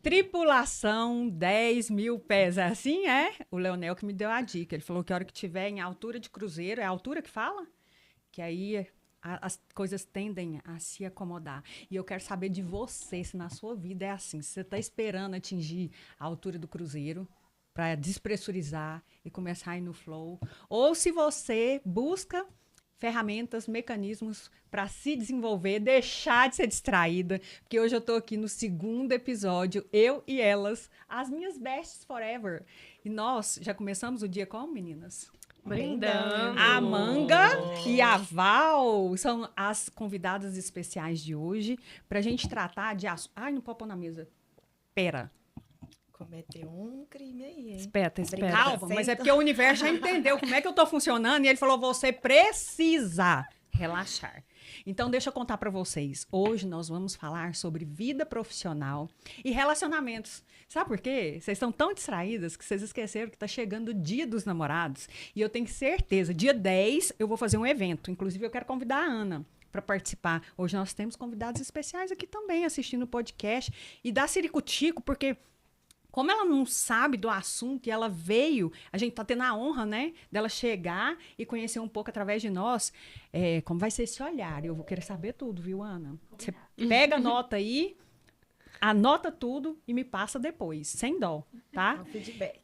Tripulação 10 mil pés, é assim, é? O Leonel que me deu a dica. Ele falou que a hora que tiver em altura de cruzeiro, é a altura que fala? Que aí as coisas tendem a se acomodar. E eu quero saber de você, se na sua vida é assim, se você está esperando atingir a altura do cruzeiro para despressurizar e começar a ir no flow, ou se você busca ferramentas, mecanismos para se desenvolver, deixar de ser distraída, porque hoje eu tô aqui no segundo episódio, eu e elas, as minhas besties forever. E nós já começamos o dia como, meninas? Brindando. A Amanda e a Val são as convidadas especiais de hoje pra gente tratar de Ai, não pode pôr na mesa. Pera. Cometeu um crime aí, hein? Espeta. Calma, mas é porque o universo já entendeu como é que eu tô funcionando e ele falou, você precisa relaxar. Então, deixa eu contar pra vocês. Hoje nós vamos falar sobre vida profissional e relacionamentos. Sabe por quê? Vocês estão tão distraídas que vocês esqueceram que tá chegando o Dia dos Namorados. E eu tenho certeza, dia 10 eu vou fazer um evento. Inclusive, eu quero convidar a Ana para participar. Hoje nós temos convidados especiais aqui também assistindo o podcast. E da Ciricutico, porque como ela não sabe do assunto e ela veio, a gente tá tendo a honra, né, dela chegar e conhecer um pouco através de nós, como vai ser esse olhar. Eu vou querer saber tudo, viu, Ana? Você pega a nota aí, anota tudo e me passa depois, sem dó, tá? Com feedback.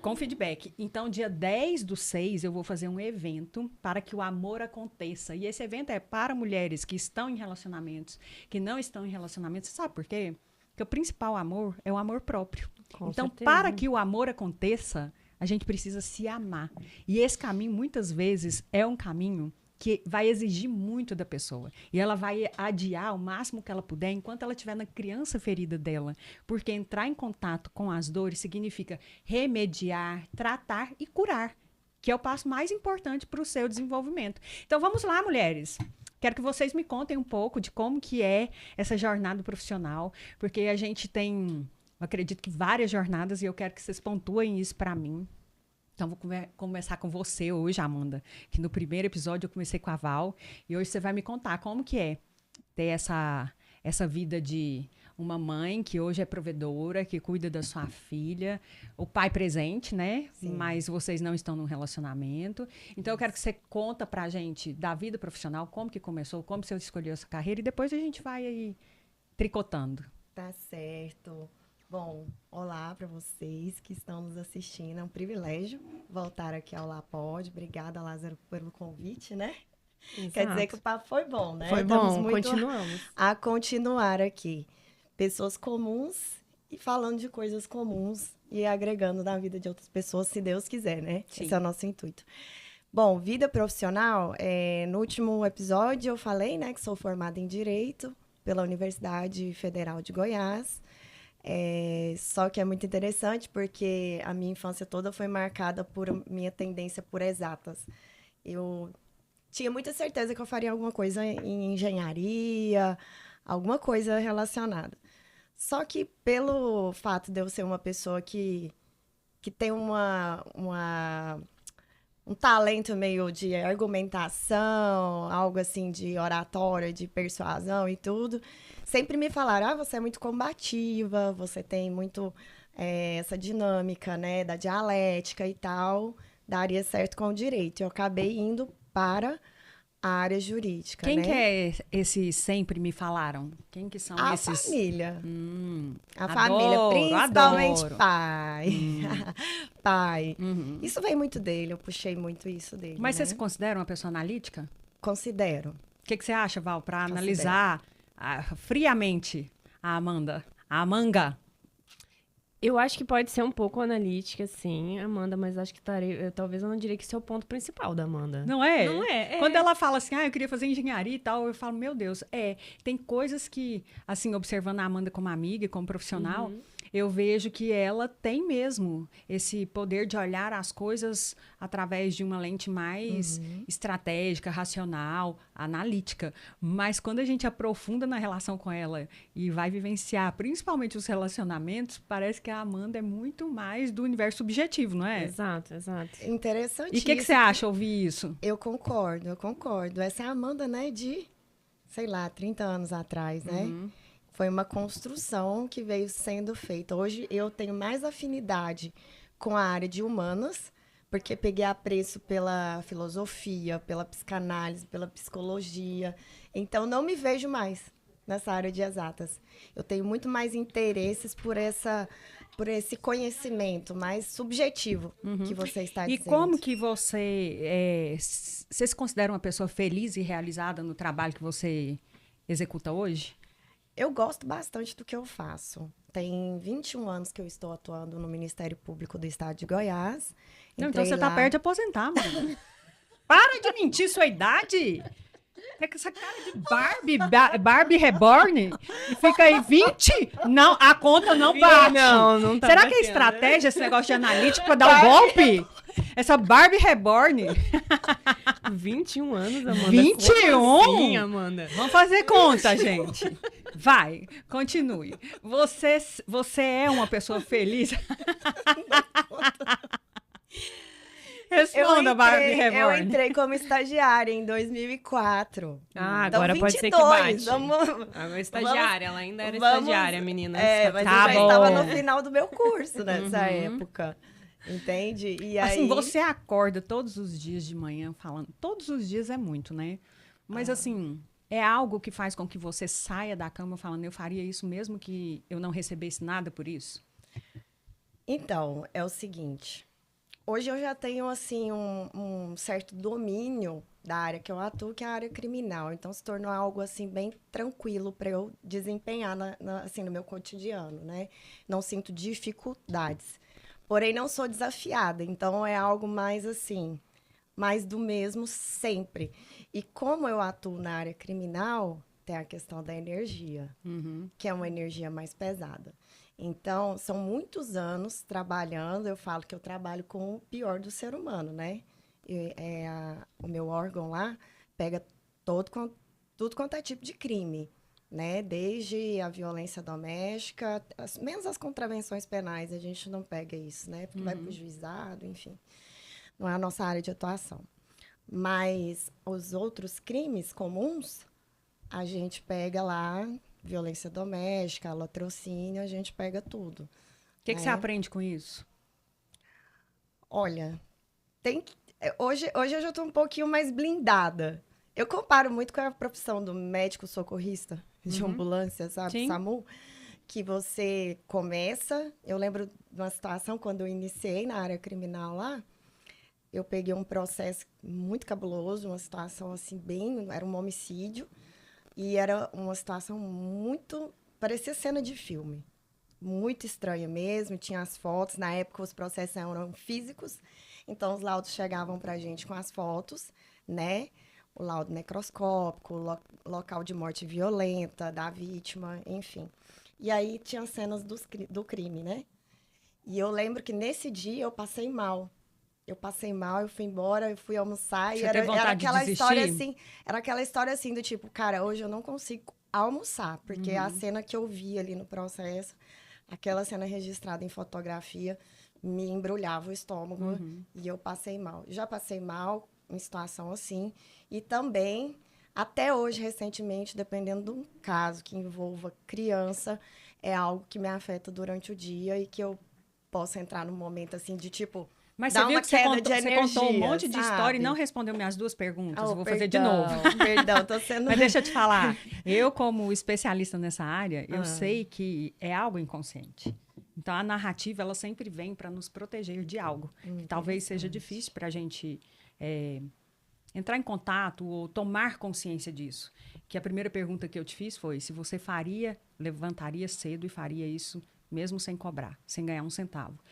Com feedback. Então, dia 10/6, eu vou fazer um evento para que o amor aconteça. E esse evento é para mulheres que estão em relacionamentos, que não estão em relacionamentos. Você sabe por quê? Porque o principal amor é o amor próprio. Então, para que o amor aconteça, a gente precisa se amar. E esse caminho, muitas vezes, é um caminho que vai exigir muito da pessoa. E ela vai adiar o máximo que ela puder enquanto ela estiver na criança ferida dela. Porque entrar em contato com as dores significa remediar, tratar e curar, que é o passo mais importante para o seu desenvolvimento. Então, vamos lá, mulheres. Quero que vocês me contem um pouco de como que é essa jornada profissional, porque a gente tem, eu acredito que várias jornadas, e eu quero que vocês pontuem isso para mim. Então, vou começar com você hoje, Amanda, que no primeiro episódio eu comecei com a Val, e hoje você vai me contar como que é ter essa vida de uma mãe que hoje é provedora, que cuida da sua filha, o pai presente, né? Sim. Mas vocês não estão num relacionamento. Então, eu quero que você conta pra gente da vida profissional, como que começou, como você escolheu essa carreira, e depois a gente vai aí tricotando. Tá certo. Bom, olá para vocês que estão nos assistindo. É um privilégio voltar aqui ao Lapod. Obrigada, Lázaro, pelo convite, né? Exato. Quer dizer que o papo foi bom, né? Foi bom, continuamos. A continuar aqui. Pessoas comuns e falando de coisas comuns e agregando na vida de outras pessoas, se Deus quiser, né? Sim. Esse é o nosso intuito. Bom, vida profissional, no último episódio eu falei, né, que sou formada em Direito pela Universidade Federal de Goiás. Só que é muito interessante porque a minha infância toda foi marcada por minha tendência por exatas. Eu tinha muita certeza que eu faria alguma coisa em engenharia, alguma coisa relacionada. Só que pelo fato de eu ser uma pessoa que tem um talento meio de argumentação, algo assim de oratória, de persuasão e tudo, sempre me falaram, você é muito combativa, você tem muito essa dinâmica, né, da dialética e tal, daria certo com o direito. Eu acabei indo para a área jurídica, Quem né? que é esse sempre me falaram? Quem que são esses? A família. A Adoro, família, principalmente adoro. Pai. Pai. Isso vem muito dele, eu puxei muito isso dele. Mas né? você se considera uma pessoa analítica? Considero. O que você acha, Val, para analisar friamente a Amanda? A Amanga? Eu acho que pode ser um pouco analítica, sim, Amanda, mas acho que talvez eu não diria que esse é o ponto principal da Amanda. Não é? Não é. Quando ela fala assim, eu queria fazer engenharia e tal, eu falo, meu Deus, tem coisas que, assim, observando a Amanda como amiga e como profissional, eu vejo que ela tem mesmo esse poder de olhar as coisas através de uma lente mais estratégica, racional, analítica. Mas quando a gente aprofunda na relação com ela e vai vivenciar, principalmente os relacionamentos, parece que a Amanda é muito mais do universo subjetivo, não é? Exato. Interessante. E o que você acha ouvir isso? Eu concordo. Essa é a Amanda, né, de, sei lá, 30 anos atrás, né? Foi uma construção que veio sendo feita. Hoje eu tenho mais afinidade com a área de humanas, porque peguei apreço pela filosofia, pela psicanálise, pela psicologia. Então, não me vejo mais nessa área de exatas. Eu tenho muito mais interesses por esse conhecimento mais subjetivo que você está dizendo. E como que você se considera uma pessoa feliz e realizada no trabalho que você executa hoje? Eu gosto bastante do que eu faço. Tem 21 anos que eu estou atuando no Ministério Público do Estado de Goiás. Não, então você tá perto de aposentar, mano. Para de mentir sua idade! É com essa cara de Barbie Reborn, e fica aí 20? Não, a conta não bate. Não tá Será batendo, que é estratégia esse negócio de analítico pra dar um golpe? Essa Barbie Reborn. 21 anos, Amanda. 21? Como assim, Amanda? Vamos fazer conta, gente. Vai, continue. Você é uma pessoa feliz? Responda, Barbie Reborn. Eu entrei como estagiária em 2004. Ah, então, agora 22, pode ser que bate. Vamos, Agora é estagiária, ela ainda era vamos- estagiária, menina. mas Tá eu já bom. estava no final do meu curso nessa época. Entende? E aí... Assim, você acorda todos os dias de manhã falando. Todos os dias é muito, né? Mas assim, é algo que faz com que você saia da cama falando, eu faria isso mesmo que eu não recebesse nada por isso? Então, é o seguinte. Hoje eu já tenho, assim, um certo domínio da área que eu atuo, que é a área criminal. Então, se tornou algo, assim, bem tranquilo para eu desempenhar assim, no meu cotidiano, né? Não sinto dificuldades. Porém, não sou desafiada. Então, é algo mais, assim, mais do mesmo sempre. E como eu atuo na área criminal, tem a questão da energia, que é uma energia mais pesada. Então, são muitos anos trabalhando. Eu falo que eu trabalho com o pior do ser humano, né? O meu órgão lá pega tudo quanto é tipo de crime, né? Desde a violência doméstica, menos as contravenções penais, a gente não pega isso, né? Porque vai para o juizado, enfim. Não é a nossa área de atuação. Mas os outros crimes comuns, a gente pega lá... Violência doméstica, latrocínio, a gente pega tudo. O que você aprende com isso? Olha, hoje eu já estou um pouquinho mais blindada. Eu comparo muito com a profissão do médico socorrista de ambulância, sabe? Sim. SAMU, que você começa... Eu lembro de uma situação, quando eu iniciei na área criminal lá, eu peguei um processo muito cabuloso, uma situação assim era um homicídio, e era uma situação muito... Parecia cena de filme. Muito estranha mesmo. Tinha as fotos. Na época, os processos eram físicos. Então, os laudos chegavam para a gente com as fotos, né? O laudo necroscópico, local de morte violenta da vítima, enfim. E aí, tinha cenas do crime, né? E eu lembro que, nesse dia, eu passei mal. Eu fui embora, eu fui almoçar. Você E era aquela de história assim... Era aquela história assim do tipo, cara, hoje eu não consigo almoçar. Porque a cena que eu vi ali no processo, aquela cena registrada em fotografia, me embrulhava o estômago e eu passei mal. Já passei mal em situação assim. E também, até hoje, recentemente, dependendo do caso que envolva criança, é algo que me afeta durante o dia e que eu posso entrar num momento assim de tipo... Mas Dá você viu uma que você queda de contou um energia, monte de história e sabe? não respondeu minhas duas perguntas. Oh, Eu vou fazer de novo. Perdão, tô sendo... Mas deixa eu te falar. Eu, como especialista nessa área, eu sei que é algo inconsciente. Então, a narrativa, ela sempre vem para nos proteger de algo. Que talvez seja difícil para a gente entrar em contato ou tomar consciência disso. Que a primeira pergunta que eu te fiz foi se você levantaria cedo e faria isso mesmo sem cobrar, sem ganhar um centavo.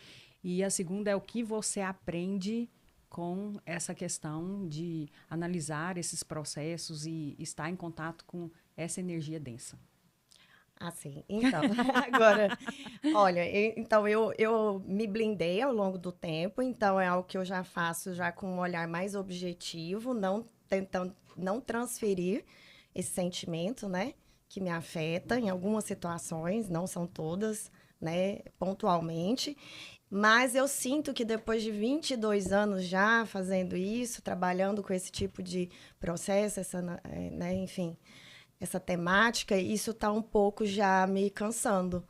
E a segunda é o que você aprende com essa questão de analisar esses processos e estar em contato com essa energia densa. Assim, então, agora, olha, então eu me blindei ao longo do tempo, então é algo que eu já faço já com um olhar mais objetivo, tentando não transferir esse sentimento, né, que me afeta em algumas situações, não são todas, né, pontualmente. Mas eu sinto que depois de 22 anos já fazendo isso, trabalhando com esse tipo de processo, né, enfim, essa temática, isso tá um pouco já me cansando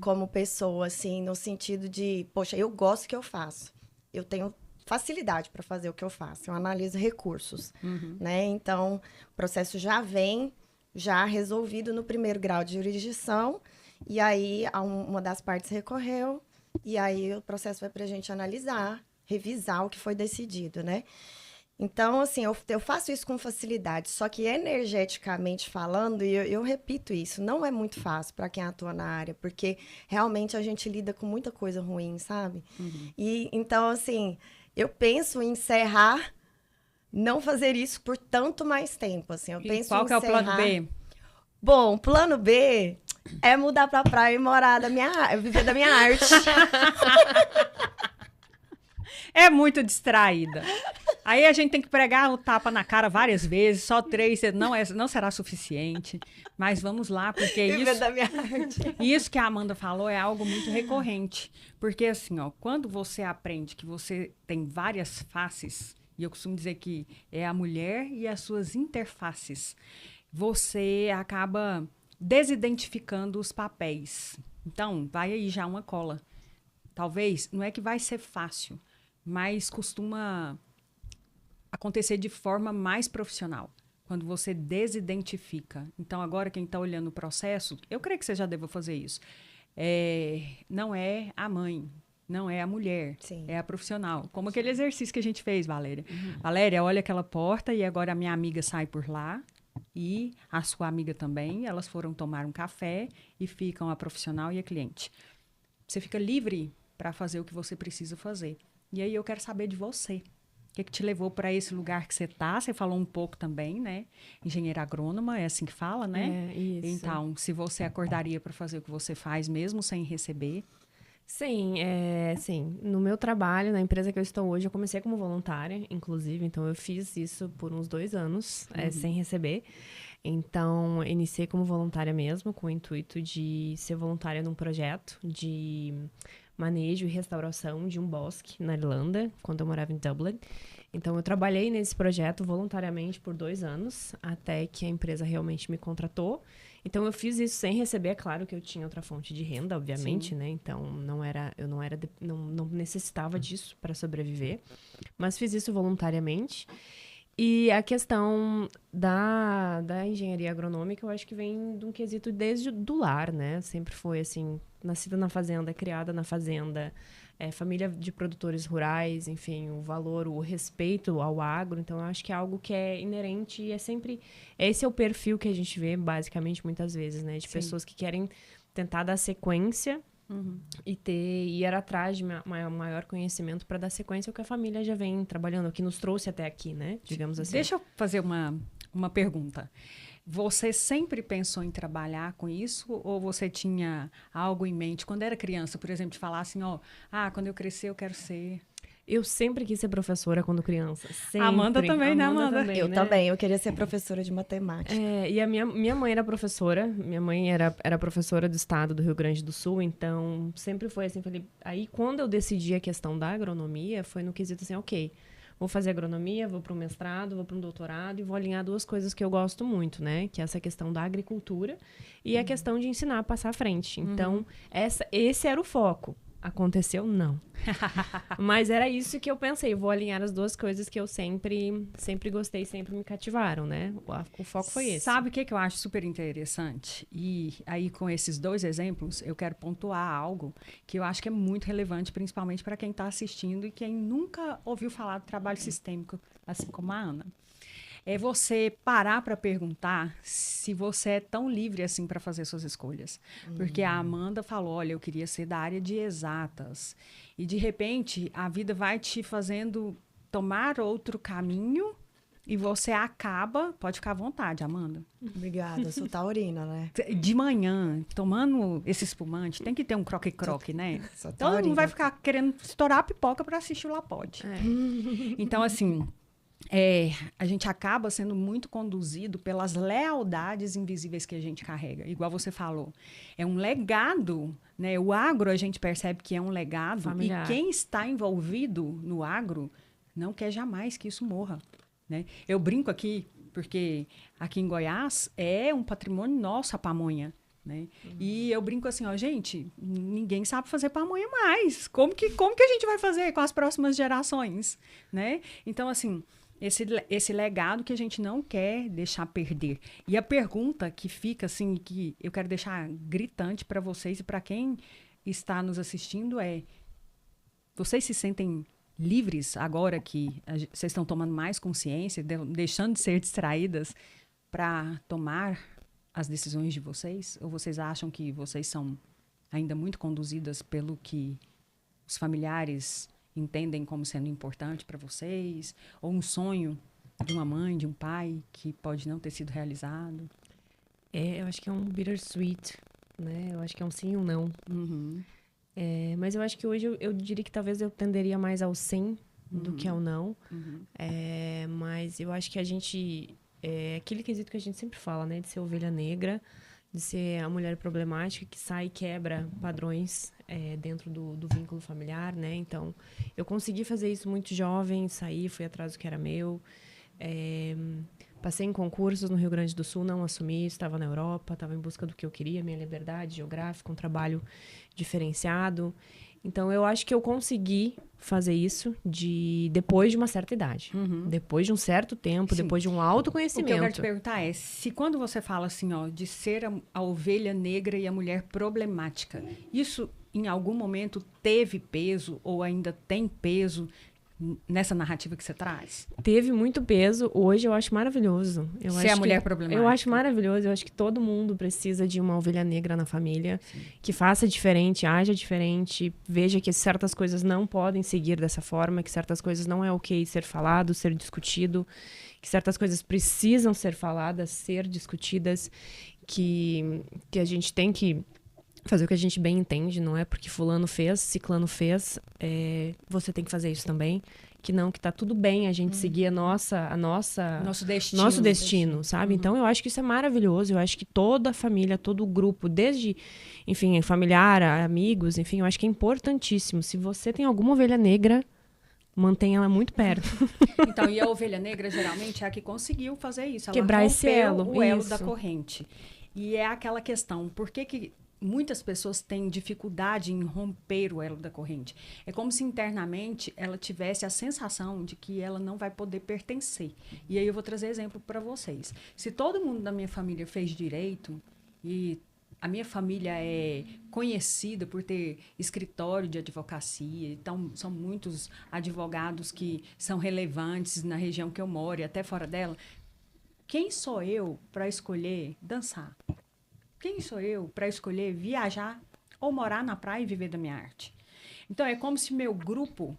como pessoa, assim, no sentido de, poxa, eu gosto do que eu faço. Eu tenho facilidade para fazer o que eu faço. Eu analiso recursos, né? Então, o processo já vem já resolvido no primeiro grau de jurisdição, e aí uma das partes recorreu, e aí o processo vai para a gente analisar, revisar o que foi decidido, né? Então, assim, eu faço isso com facilidade, só que energeticamente falando, e eu repito isso, não é muito fácil para quem atua na área, porque realmente a gente lida com muita coisa ruim, sabe? E então, assim, eu penso em encerrar, não fazer isso por tanto mais tempo, assim. Eu penso qual em que é o plano B? Bom, plano B é mudar pra praia e morar viver da minha arte. É muito distraída. Aí a gente tem que pregar o tapa na cara várias vezes, só 3 não será suficiente. Mas vamos lá, porque Viver da minha arte. isso que a Amanda falou é algo muito recorrente. Porque assim, ó, quando você aprende que você tem várias faces, e eu costumo dizer que é a mulher e as suas interfaces, você acaba desidentificando os papéis. Então, vai aí já uma cola. Talvez, não é que vai ser fácil, mas costuma acontecer de forma mais profissional, quando você desidentifica. Então, agora quem está olhando o processo, eu creio que você já deva fazer isso. Não é a mãe, não é a mulher, Sim. é a profissional. Como aquele exercício que a gente fez, Valéria. Valéria, olha aquela porta e agora a minha amiga sai por lá e a sua amiga também. Elas foram tomar um café e ficam a profissional e a cliente. Você fica livre para fazer o que você precisa fazer. E aí eu quero saber de você. O que te levou para esse lugar que você está? Você falou um pouco também, né? Engenheira agrônoma, é assim que fala, né? Isso. Então, se você acordaria para fazer o que você faz mesmo sem receber? Sim, sim. No meu trabalho, na empresa que eu estou hoje, eu comecei como voluntária, inclusive. Então, eu fiz isso por uns 2 anos, sem receber. Então, iniciei como voluntária mesmo, com o intuito de ser voluntária num projeto de manejo e restauração de um bosque na Irlanda, quando eu morava em Dublin. Então, eu trabalhei nesse projeto voluntariamente por 2 anos, até que a empresa realmente me contratou. Então, eu fiz isso sem receber. É claro que eu tinha outra fonte de renda, obviamente, né? Então, eu não necessitava disso para sobreviver. Mas fiz isso voluntariamente. E a questão da engenharia agronômica, eu acho que vem de um quesito desde do lar, né? Sempre foi assim, nascida na fazenda, criada na fazenda, família de produtores rurais, enfim, o valor, o respeito ao agro. Então, eu acho que é algo que é inerente e é sempre... Esse é o perfil que a gente vê, basicamente, muitas vezes, né? De pessoas que querem tentar dar sequência e ir atrás de maior conhecimento para dar sequência ao que a família já vem trabalhando, o que nos trouxe até aqui, né? Digamos assim. Deixa eu fazer uma pergunta. Você sempre pensou em trabalhar com isso ou você tinha algo em mente? Quando era criança, por exemplo, de falar assim, quando eu crescer eu quero ser... Eu sempre quis ser professora quando criança. Sempre. Amanda também, né, Amanda? Também, Eu né? também, eu queria ser professora de matemática. E a minha mãe era professora. Minha mãe era professora do estado do Rio Grande do Sul, então sempre foi assim. Falei, aí quando eu decidi a questão da agronomia, foi no quesito assim, ok, vou fazer agronomia, vou para um mestrado, vou para um doutorado e vou alinhar 2 coisas que eu gosto muito, né? Que é essa questão da agricultura e a questão de ensinar a passar à frente. Então, esse era o foco. Aconteceu? Não. Mas era isso que eu pensei. Vou alinhar as 2 coisas que eu sempre gostei, sempre me cativaram, né? O foco foi esse. Sabe o que eu acho super interessante? E aí, com esses 2 exemplos, eu quero pontuar algo que eu acho que é muito relevante, principalmente para quem está assistindo e quem nunca ouviu falar do trabalho sistêmico, assim como a Ana. É você parar para perguntar se você é tão livre assim para fazer suas escolhas. Porque a Amanda falou, olha, eu queria ser da área de exatas. E, de repente, a vida vai te fazendo tomar outro caminho e você acaba... Pode ficar à vontade, Amanda. Obrigada, eu sou taurina, né? De manhã, tomando esse espumante, tem que ter um croque-croque, né? Sou Todo taurina. mundo vai ficar querendo estourar a pipoca para assistir o La Pode. Então, assim... a gente acaba sendo muito conduzido pelas lealdades invisíveis que a gente carrega. Igual você falou. É um legado, né? O agro, a gente percebe que é um legado. Familiar. E quem está envolvido no agro não quer jamais que isso morra, né? Eu brinco aqui, Porque aqui em Goiás é um patrimônio nosso a pamonha, né? E eu brinco assim, ó, gente, ninguém sabe fazer pamonha mais. Como que a gente vai fazer com as próximas gerações, né? Então, assim, esse legado que a gente não quer deixar perder. E a pergunta que fica, assim, que eu quero deixar gritante para vocês e para quem está nos assistindo é: vocês se sentem livres agora que vocês estão tomando mais consciência, deixando de ser distraídas para tomar as decisões de vocês? Ou vocês acham que vocês são ainda muito conduzidas pelo que os familiares entendem como sendo importante para vocês? Ou um sonho de uma mãe, de um pai, que pode não ter sido realizado? Eu acho que é um bittersweet, né? Eu acho que é um sim e um não. Uhum. Mas eu acho que hoje eu diria que talvez eu tenderia mais ao sim do que ao não. Uhum. Mas eu acho que a gente... aquele quesito que a gente sempre fala, né? De ser ovelha negra, de ser a mulher problemática que sai e quebra padrões dentro do vínculo familiar, né? Então, eu consegui fazer isso muito jovem, saí, fui atrás do que era meu. Passei em concursos no Rio Grande do Sul, não assumi, estava na Europa, estava em busca do que eu queria, minha liberdade geográfica, um trabalho diferenciado. Então, eu acho que eu consegui fazer isso depois de uma certa idade. Uhum. Depois de um certo tempo, Sim. depois de um autoconhecimento. O que eu quero te perguntar é, se quando você fala assim, ó, de ser a ovelha negra e a mulher problemática, isso em algum momento teve peso ou ainda tem peso nessa narrativa que você traz? Teve muito peso. Hoje eu acho maravilhoso. Ser a mulher problemática. Eu acho maravilhoso. Eu acho que todo mundo precisa de uma ovelha negra na família. Sim. Que faça diferente, haja diferente, veja que certas coisas não podem seguir dessa forma, que certas coisas não é ok ser falado, ser discutido, que certas coisas precisam ser faladas, ser discutidas, que a gente tem que fazer o que a gente bem entende, não é porque fulano fez, ciclano fez, você tem que fazer isso também, que tá tudo bem a gente seguir nosso destino, sabe? Então, eu acho que isso é maravilhoso, eu acho que toda a família, todo o grupo, desde, enfim, familiar, amigos, enfim, eu acho que é importantíssimo. Se você tem alguma ovelha negra, mantenha ela muito perto. Então, e a ovelha negra, geralmente, é a que conseguiu fazer isso. Ela quebrar esse elo. O elo da corrente. E é aquela questão, por que muitas pessoas têm dificuldade em romper o elo da corrente? É como se internamente ela tivesse a sensação de que ela não vai poder pertencer. E aí eu vou trazer exemplo para vocês. Se todo mundo da minha família fez direito e a minha família é conhecida por ter escritório de advocacia, então são muitos advogados que são relevantes na região que eu moro e até fora dela, quem sou eu para escolher dançar? Quem sou eu para escolher viajar ou morar na praia e viver da minha arte? Então, é como se meu grupo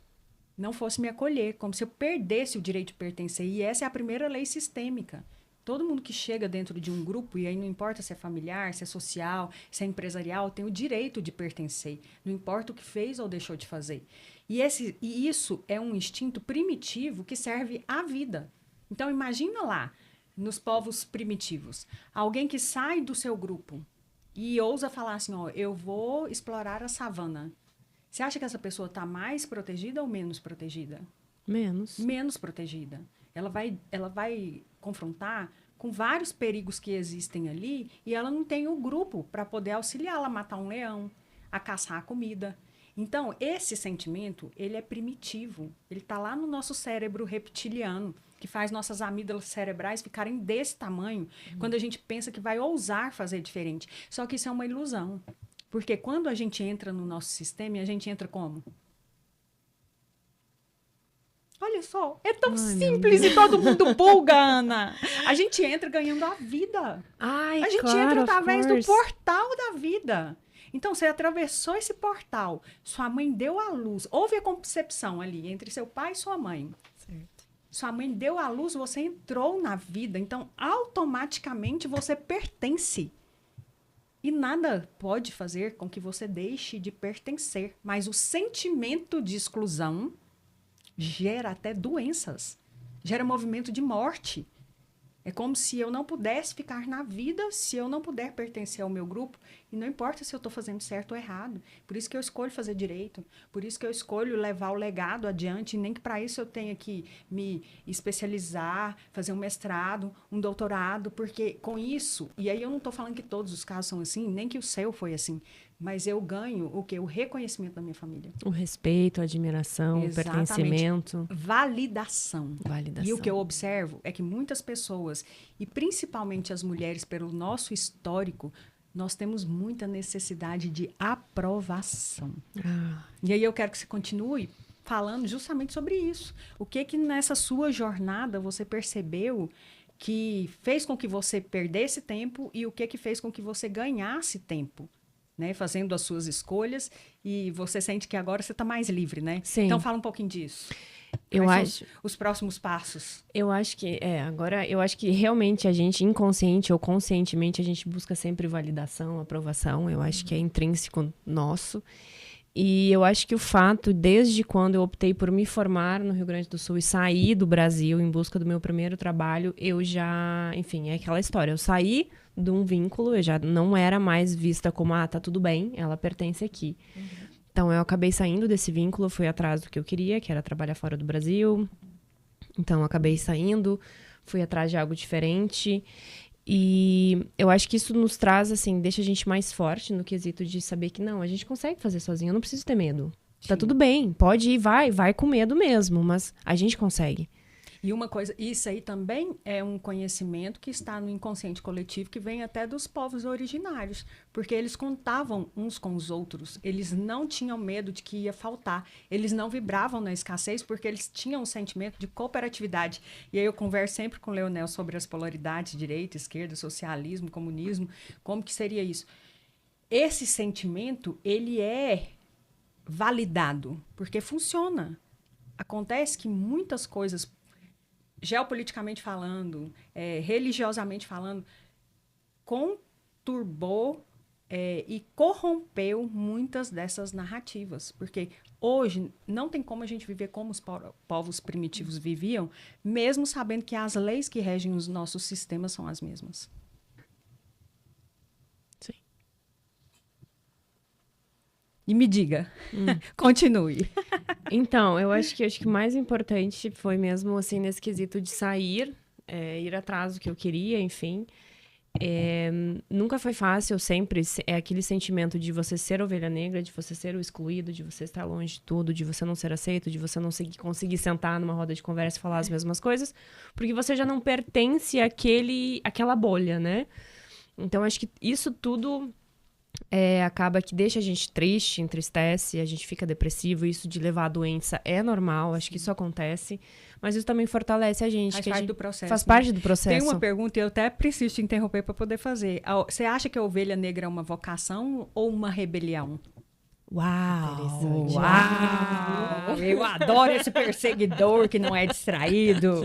não fosse me acolher, como se eu perdesse o direito de pertencer. E essa é a primeira lei sistêmica. Todo mundo que chega dentro de um grupo, e aí não importa se é familiar, se é social, se é empresarial, tem o direito de pertencer. Não importa o que fez ou deixou de fazer. E isso é um instinto primitivo que serve à vida. Então, imagina lá, nos povos primitivos, alguém que sai do seu grupo e ousa falar assim, ó, eu vou explorar a savana. Você acha que essa pessoa está mais protegida ou menos protegida? Menos. Menos protegida. Ela vai confrontar com vários perigos que existem ali e ela não tem o grupo para poder auxiliá-la a matar um leão, a caçar a comida. Então, esse sentimento, ele é primitivo. Ele está lá no nosso cérebro reptiliano, que faz nossas amígdalas cerebrais ficarem desse tamanho quando a gente pensa que vai ousar fazer diferente. Só que isso é uma ilusão. Porque quando a gente entra no nosso sistema, a gente entra como? Olha só, é tão simples e todo mundo buga, Ana. A gente entra ganhando a vida. A gente entra através do portal da vida. Então, você atravessou esse portal, sua mãe deu à luz, houve a concepção ali entre seu pai e sua mãe. Certo. Sua mãe deu à luz, você entrou na vida, então automaticamente você pertence. E nada pode fazer com que você deixe de pertencer. Mas o sentimento de exclusão gera até doenças, gera movimento de morte. É como se eu não pudesse ficar na vida se eu não puder pertencer ao meu grupo E não importa se eu estou fazendo certo ou errado. Por isso que eu escolho fazer direito. Por isso que eu escolho levar o legado adiante. Nem que para isso eu tenha que me especializar, fazer um mestrado, um doutorado. Porque com isso... E aí eu não estou falando que todos os casos são assim, nem que o seu foi assim. Mas eu ganho o quê? O reconhecimento da minha família. O respeito, a admiração, o pertencimento. Validação. Validação. E o que eu observo é que muitas pessoas, e principalmente as mulheres, pelo nosso histórico, nós temos muita necessidade de aprovação. E aí eu quero que você continue falando justamente sobre isso. O que nessa sua jornada você percebeu que fez com que você perdesse tempo e o que fez com que você ganhasse tempo? Né, fazendo as suas escolhas, e você sente que agora você está mais livre, né? Sim. Então fala um pouquinho disso. Eu acho os próximos passos. Eu acho que agora eu acho que realmente a gente inconsciente ou conscientemente a gente busca sempre validação, aprovação. Eu acho que é intrínseco nosso. E eu acho que o fato, desde quando eu optei por me formar no Rio Grande do Sul e sair do Brasil em busca do meu primeiro trabalho, eu já, enfim, é aquela história. Eu saí de um vínculo, eu já não era mais vista como, tá tudo bem, ela pertence aqui. Então, eu acabei saindo desse vínculo, fui atrás do que eu queria, que era trabalhar fora do Brasil. Então, eu acabei saindo, fui atrás de algo diferente. E eu acho que isso nos traz, assim, deixa a gente mais forte no quesito de saber que não, a gente consegue fazer sozinho, eu não preciso ter medo. Sim. Tá tudo bem, pode ir, vai com medo mesmo, mas a gente consegue. E uma coisa, isso aí também é um conhecimento que está no inconsciente coletivo, que vem até dos povos originários, porque eles contavam uns com os outros, eles não tinham medo de que ia faltar, eles não vibravam na escassez, porque eles tinham um sentimento de cooperatividade. E aí eu converso sempre com o Leonel sobre as polaridades, direita, esquerda, socialismo, comunismo, como que seria isso? Esse sentimento, ele é validado, porque funciona. Acontece que muitas coisas, geopoliticamente falando, religiosamente falando, conturbou e corrompeu muitas dessas narrativas. Porque hoje não tem como a gente viver como os povos primitivos viviam, mesmo sabendo que as leis que regem os nossos sistemas são as mesmas. Sim. E me diga, continue. Então, eu acho que o mais importante foi mesmo, assim, nesse quesito de sair, ir atrás do que eu queria, enfim. Nunca foi fácil, sempre é aquele sentimento de você ser ovelha negra, de você ser o excluído, de você estar longe de tudo, de você não ser aceito, de você não conseguir sentar numa roda de conversa e falar as mesmas coisas, porque você já não pertence àquela bolha, né? Então, acho que isso tudo acaba que deixa a gente triste, entristece, a gente fica depressivo. Isso de levar a doença é normal, acho que isso acontece, mas isso também fortalece a gente. Faz parte do processo. Faz parte do processo. Tem uma pergunta, e eu até preciso te interromper para poder fazer. Você acha que a ovelha negra é uma vocação ou uma rebelião? Uau! Uau! Eu adoro esse perseguidor que não é distraído.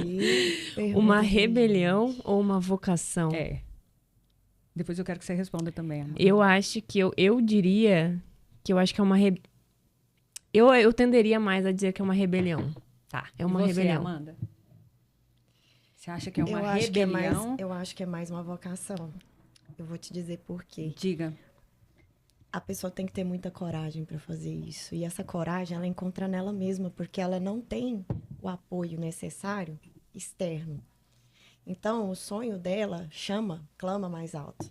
Uma rebelião ou uma vocação? Depois eu quero que você responda também, Amanda. Eu acho que eu diria que eu acho que é uma eu tenderia mais a dizer que é uma rebelião. Tá. É uma rebelião. Amanda? Você acha que é uma rebelião? Eu acho que é mais uma vocação. Eu vou te dizer por quê. Diga. A pessoa tem que ter muita coragem para fazer isso. E essa coragem, ela encontra nela mesma, porque ela não tem o apoio necessário externo. Então, o sonho dela clama mais alto.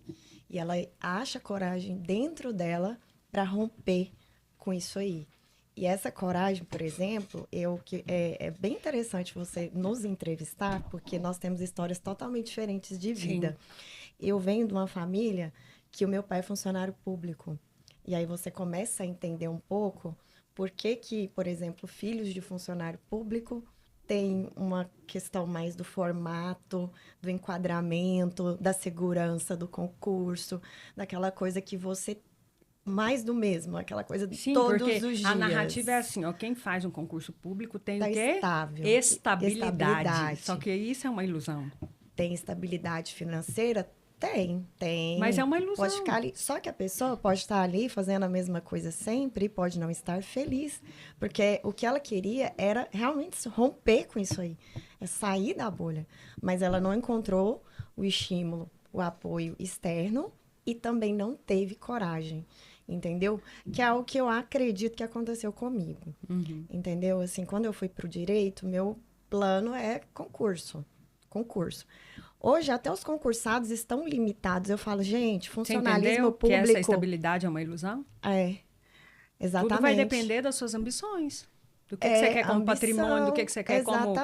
E ela acha coragem dentro dela para romper com isso aí. E essa coragem, por exemplo, é bem interessante você nos entrevistar, porque nós temos histórias totalmente diferentes de vida. Sim. Eu venho de uma família que o meu pai é funcionário público. E aí você começa a entender um pouco por que, por exemplo, filhos de funcionário público tem uma questão mais do formato, do enquadramento, da segurança do concurso, daquela coisa que você... Mais do mesmo, aquela coisa de todos os dias. A narrativa é assim, quem faz um concurso público tem o quê? Estável. Estabilidade. Só que isso é uma ilusão. Tem estabilidade financeira? Tem. Mas é uma ilusão. Pode ficar ali. Só que a pessoa pode estar ali fazendo a mesma coisa sempre e pode não estar feliz. Porque o que ela queria era realmente romper com isso aí. É sair da bolha. Mas ela não encontrou o estímulo, o apoio externo e também não teve coragem, entendeu? Que é o que eu acredito que aconteceu comigo, entendeu? Assim, quando eu fui pro direito, meu plano é concurso. Hoje, até os concursados estão limitados. Eu falo, gente, funcionalismo público... que essa estabilidade é uma ilusão? É, exatamente. Tudo vai depender das suas ambições. Do que você quer como patrimônio, do que você quer como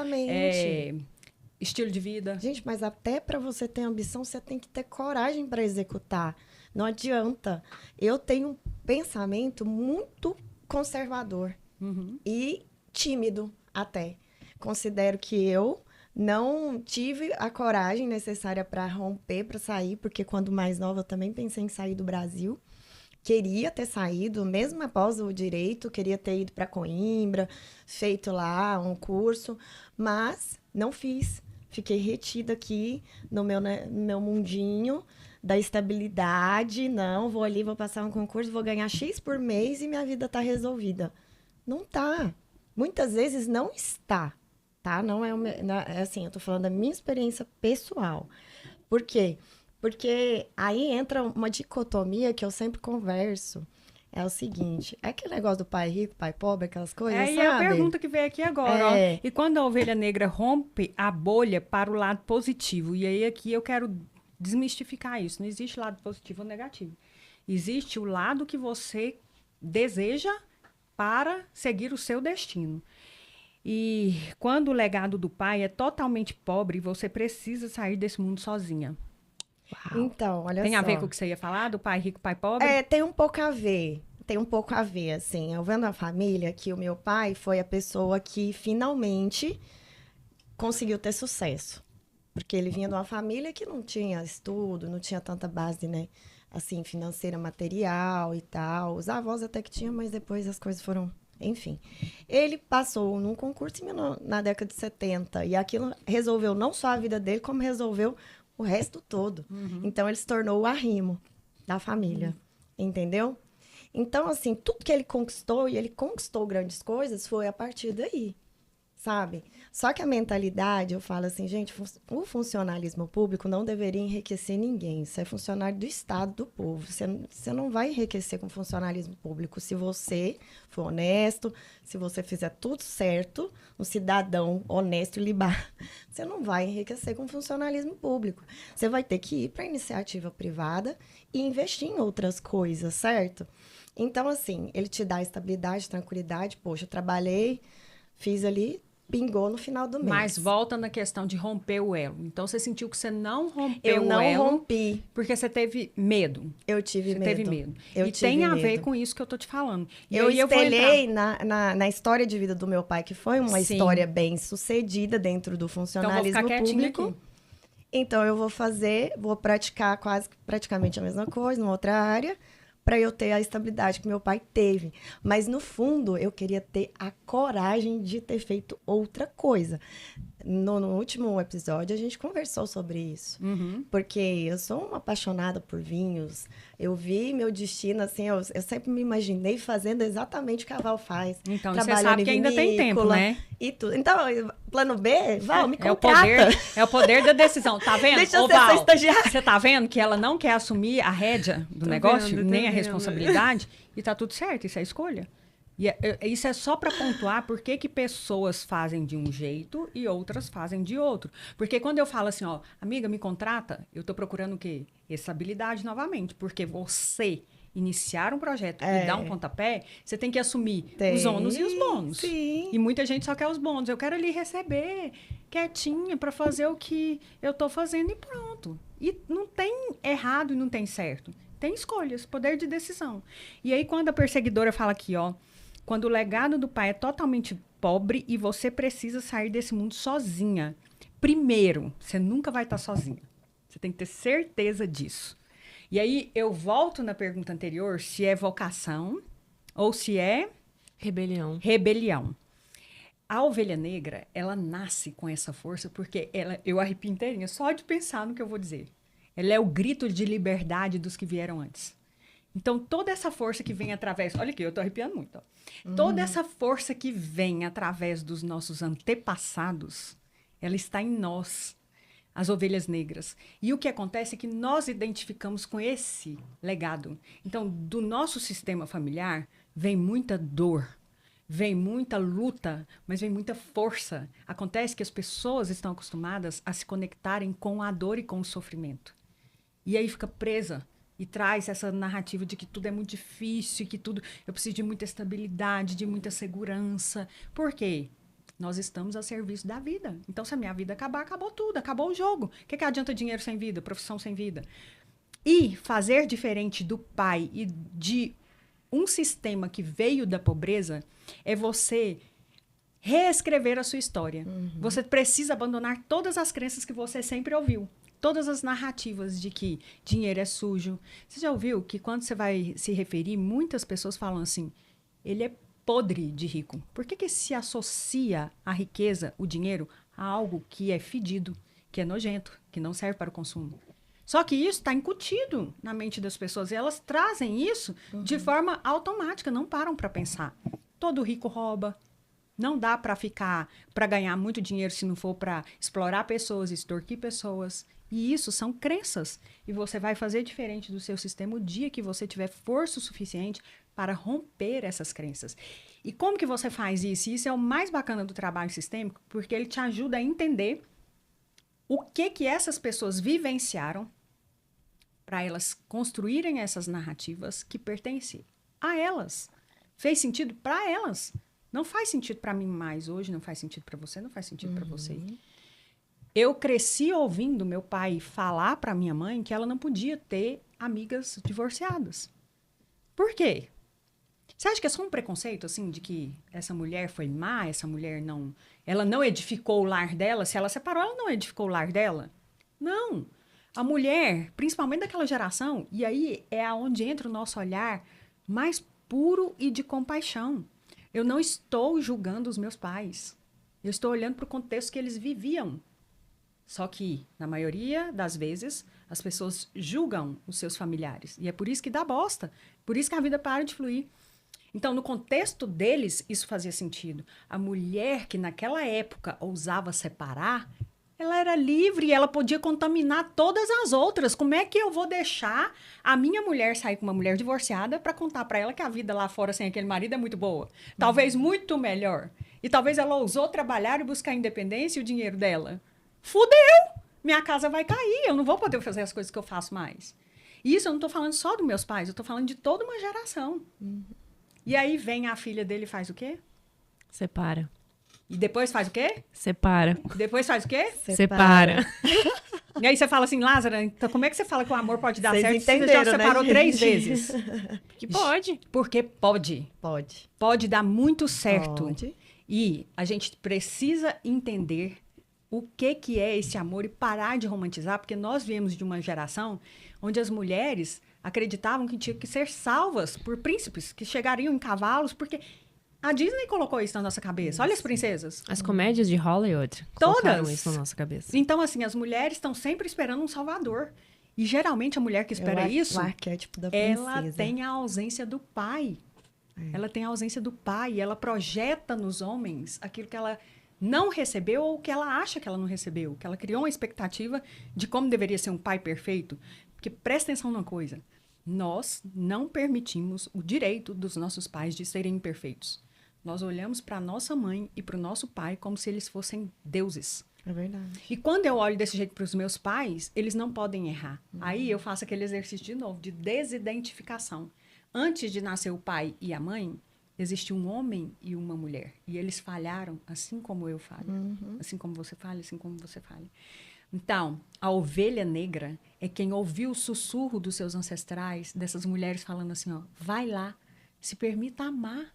estilo de vida. Gente, mas até para você ter ambição, você tem que ter coragem para executar. Não adianta. Eu tenho um pensamento muito conservador e tímido até. Considero que eu não tive a coragem necessária para romper, para sair, porque quando mais nova eu também pensei em sair do Brasil. Queria ter saído, mesmo após o direito, queria ter ido para Coimbra, feito lá um curso, mas não fiz. Fiquei retida aqui no meu mundinho da estabilidade. Não, vou ali, vou passar um concurso, vou ganhar X por mês e minha vida está resolvida. Não tá. Muitas vezes não está. Tá? Não é assim, eu tô falando da minha experiência pessoal. Por quê? Porque aí entra uma dicotomia que eu sempre converso. É o seguinte, é aquele negócio do pai rico, pai pobre, aquelas coisas, sabe? E a pergunta que veio aqui agora, ó. E quando a ovelha negra rompe a bolha para o lado positivo? E aí aqui eu quero desmistificar isso. Não existe lado positivo ou negativo. Existe o lado que você deseja para seguir o seu destino. E quando o legado do pai é totalmente pobre, você precisa sair desse mundo sozinha. Uau. Então, olha só. Tem a ver com o que você ia falar, do pai rico, pai pobre? Tem um pouco a ver. Tem um pouco a ver, assim. Eu vendo a família que o meu pai foi a pessoa que finalmente conseguiu ter sucesso. Porque ele vinha de uma família que não tinha estudo, não tinha tanta base, né? Assim, financeira, material e tal. Os avós até que tinham, mas depois as coisas foram... Enfim, ele passou num concurso na década de 70 e aquilo resolveu não só a vida dele, como resolveu o resto todo. Então, ele se tornou o arrimo da família, entendeu? Então, assim, tudo que ele conquistou, e ele conquistou grandes coisas, foi a partir daí, sabe? Só que a mentalidade, eu falo assim, gente, o funcionalismo público não deveria enriquecer ninguém. Você é funcionário do Estado, do povo. Você não vai enriquecer com funcionalismo público se você for honesto, se você fizer tudo certo, um cidadão honesto e libar. Você não vai enriquecer com funcionalismo público. Você vai ter que ir para a iniciativa privada e investir em outras coisas, certo? Então, assim, ele te dá estabilidade, tranquilidade. Poxa, eu trabalhei, fiz ali... Pingou no final do mês. Mas volta na questão de romper o elo. Então, você sentiu que você não rompeu o elo. Eu não rompi. Porque você teve medo. Eu tive medo. Você teve medo. E tem a ver com isso que eu tô te falando. E eu espelhei na história de vida do meu pai, que foi uma história bem sucedida dentro do funcionalismo público. Aqui. Então, eu vou praticar praticamente a mesma coisa, numa outra área, para eu ter a estabilidade que meu pai teve. Mas, no fundo, eu queria ter a coragem de ter feito outra coisa. No último episódio, a gente conversou sobre isso. Porque eu sou uma apaixonada por vinhos. Eu vi meu destino, assim, eu sempre me imaginei fazendo exatamente o que a Val faz. Então, você sabe que ainda tem tempo, né? E tudo. Então, plano B, Val, me contrata. É o poder da decisão, tá vendo? Deixa eu ser essa estagiária. Você tá vendo que ela não quer assumir a rédea do negócio, nem a responsabilidade, e tá tudo certo, isso é escolha. E isso é só para pontuar por que pessoas fazem de um jeito e outras fazem de outro. Porque quando eu falo assim, ó, amiga, me contrata, eu tô procurando o quê? Estabilidade novamente. Porque você iniciar um projeto e dar um pontapé, você tem que assumir os ônus e os bônus. Sim. E muita gente só quer os bônus. Eu quero ali receber quietinha para fazer o que eu tô fazendo e pronto. E não tem errado e não tem certo. Tem escolhas, poder de decisão. E aí, quando a perseguidora fala aqui, ó, quando o legado do pai é totalmente pobre e você precisa sair desse mundo sozinha. Primeiro, você nunca vai estar sozinha. Você tem que ter certeza disso. E aí, eu volto na pergunta anterior, se é vocação ou se é... Rebelião. A ovelha negra, ela nasce com essa força porque eu arrepio inteirinha só de pensar no que eu vou dizer. Ela é o grito de liberdade dos que vieram antes. Então, toda essa força que vem através... Olha aqui, eu tô arrepiando muito. Ó. Toda essa força que vem através dos nossos antepassados, ela está em nós. as ovelhas negras. E o que acontece é que nós identificamos com esse legado. Então, do nosso sistema familiar, vem muita dor, vem muita luta, mas vem muita força. Acontece que as pessoas estão acostumadas a se conectarem com a dor e com o sofrimento. E aí fica presa e traz essa narrativa de que tudo é muito difícil, que tudo eu preciso de muita estabilidade, de muita segurança. Por quê? Nós estamos a serviço da vida. Então, se a minha vida acabar, acabou tudo, acabou o jogo. O que adianta dinheiro sem vida, profissão sem vida? E fazer diferente do pai e de um sistema que veio da pobreza é você reescrever a sua história. Você precisa abandonar todas as crenças que você sempre ouviu. Todas as narrativas de que dinheiro é sujo. Você já ouviu que quando você vai se referir, muitas pessoas falam assim, ele é podre de rico. Por que se associa a riqueza, o dinheiro, a algo que é fedido, que é nojento, que não serve para o consumo? Só que isso está incutido na mente das pessoas e elas trazem isso de forma automática, não param para pensar. Todo rico rouba. Não dá para ganhar muito dinheiro se não for para explorar pessoas, extorquir pessoas. E isso são crenças. E você vai fazer diferente do seu sistema o dia que você tiver força o suficiente para romper essas crenças. E como que você faz isso? Isso é o mais bacana do trabalho sistêmico, porque ele te ajuda a entender o que essas pessoas vivenciaram para elas construírem essas narrativas que pertencem a elas. Fez sentido para elas. Não faz sentido para mim mais hoje, não faz sentido para você, não faz sentido para você. Eu cresci ouvindo meu pai falar para minha mãe que ela não podia ter amigas divorciadas. Por quê? Você acha que é só um preconceito, assim, de que essa mulher foi má, essa mulher não... Ela não edificou o lar dela? Se ela separou, ela não edificou o lar dela? Não. A mulher, principalmente daquela geração, e aí é aonde entra o nosso olhar mais puro e de compaixão. Eu não estou julgando os meus pais. Eu estou olhando para o contexto que eles viviam. Só que, na maioria das vezes, as pessoas julgam os seus familiares. E é por isso que dá bosta. Por isso que a vida para de fluir. Então, no contexto deles, isso fazia sentido. A mulher que naquela época ousava separar, ela era livre e ela podia contaminar todas as outras. Como é que eu vou deixar a minha mulher sair com uma mulher divorciada para contar para ela que a vida lá fora sem aquele marido é muito boa? Talvez muito melhor. E talvez ela ousou trabalhar e buscar a independência e o dinheiro dela. Fudeu! Minha casa vai cair, eu não vou poder fazer as coisas que eu faço mais. E isso eu não estou falando só dos meus pais, eu estou falando de toda uma geração. E aí vem a filha dele e faz o quê? Separa. E depois faz o quê? Separa. E depois faz o quê? Separa. E aí você fala assim, Lázara, então como é que você fala que o amor pode dar Vocês certo se você entenderam, já separou né, 3 gente? vezes? Que pode. Porque pode. Pode. Pode dar muito certo. Pode. E a gente precisa entender o que é esse amor e parar de romantizar, porque nós viemos de uma geração onde as mulheres acreditavam que tinham que ser salvas por príncipes, que chegariam em cavalos, porque a Disney colocou isso na nossa cabeça. Olha as princesas. As comédias de Hollywood Todas. colocaram isso na nossa cabeça. Então, assim, as mulheres estão sempre esperando um salvador. E geralmente a mulher que espera isso, O arquétipo da princesa. ela tem a ausência do pai. Ela tem a ausência do pai. Ela projeta nos homens aquilo que ela não recebeu ou que ela acha que ela não recebeu. Que ela criou uma expectativa de como deveria ser um pai perfeito. Porque presta atenção numa coisa. Nós não permitimos o direito dos nossos pais de serem imperfeitos. Nós olhamos para a nossa mãe e para o nosso pai como se eles fossem deuses. É verdade. E quando eu olho desse jeito para os meus pais, eles não podem errar. Aí eu faço aquele exercício de novo, de desidentificação. Antes de nascer o pai e a mãe, existe um homem e uma mulher. E eles falharam assim como eu falho. Assim como você falha, assim como você falha. Então, a ovelha negra é quem ouviu o sussurro dos seus ancestrais, dessas mulheres falando assim, ó, vai lá, se permita amar,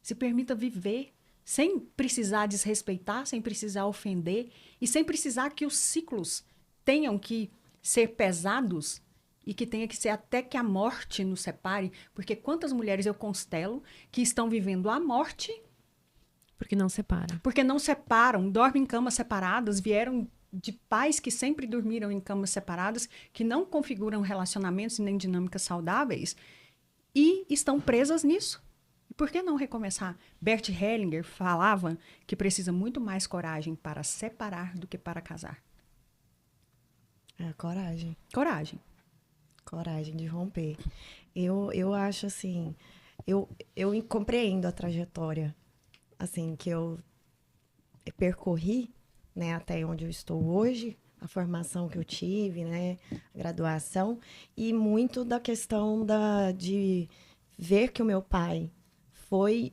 se permita viver, sem precisar desrespeitar, sem precisar ofender e sem precisar que os ciclos tenham que ser pesados e que tenha que ser até que a morte nos separe, porque quantas mulheres eu constelo que estão vivendo a morte Porque não separa. porque não separam, dormem em camas separadas, vieram de pais que sempre dormiram em camas separadas, que não configuram relacionamentos nem dinâmicas saudáveis e estão presas nisso. Por que não recomeçar? Bert Hellinger falava que precisa muito mais coragem para separar do que para casar. É, coragem. Coragem. Coragem de romper. Eu acho assim, eu compreendo a trajetória, assim, que eu percorri, né, até onde eu estou hoje, a formação que eu tive, né, a graduação, e muito da questão de ver que o meu pai foi,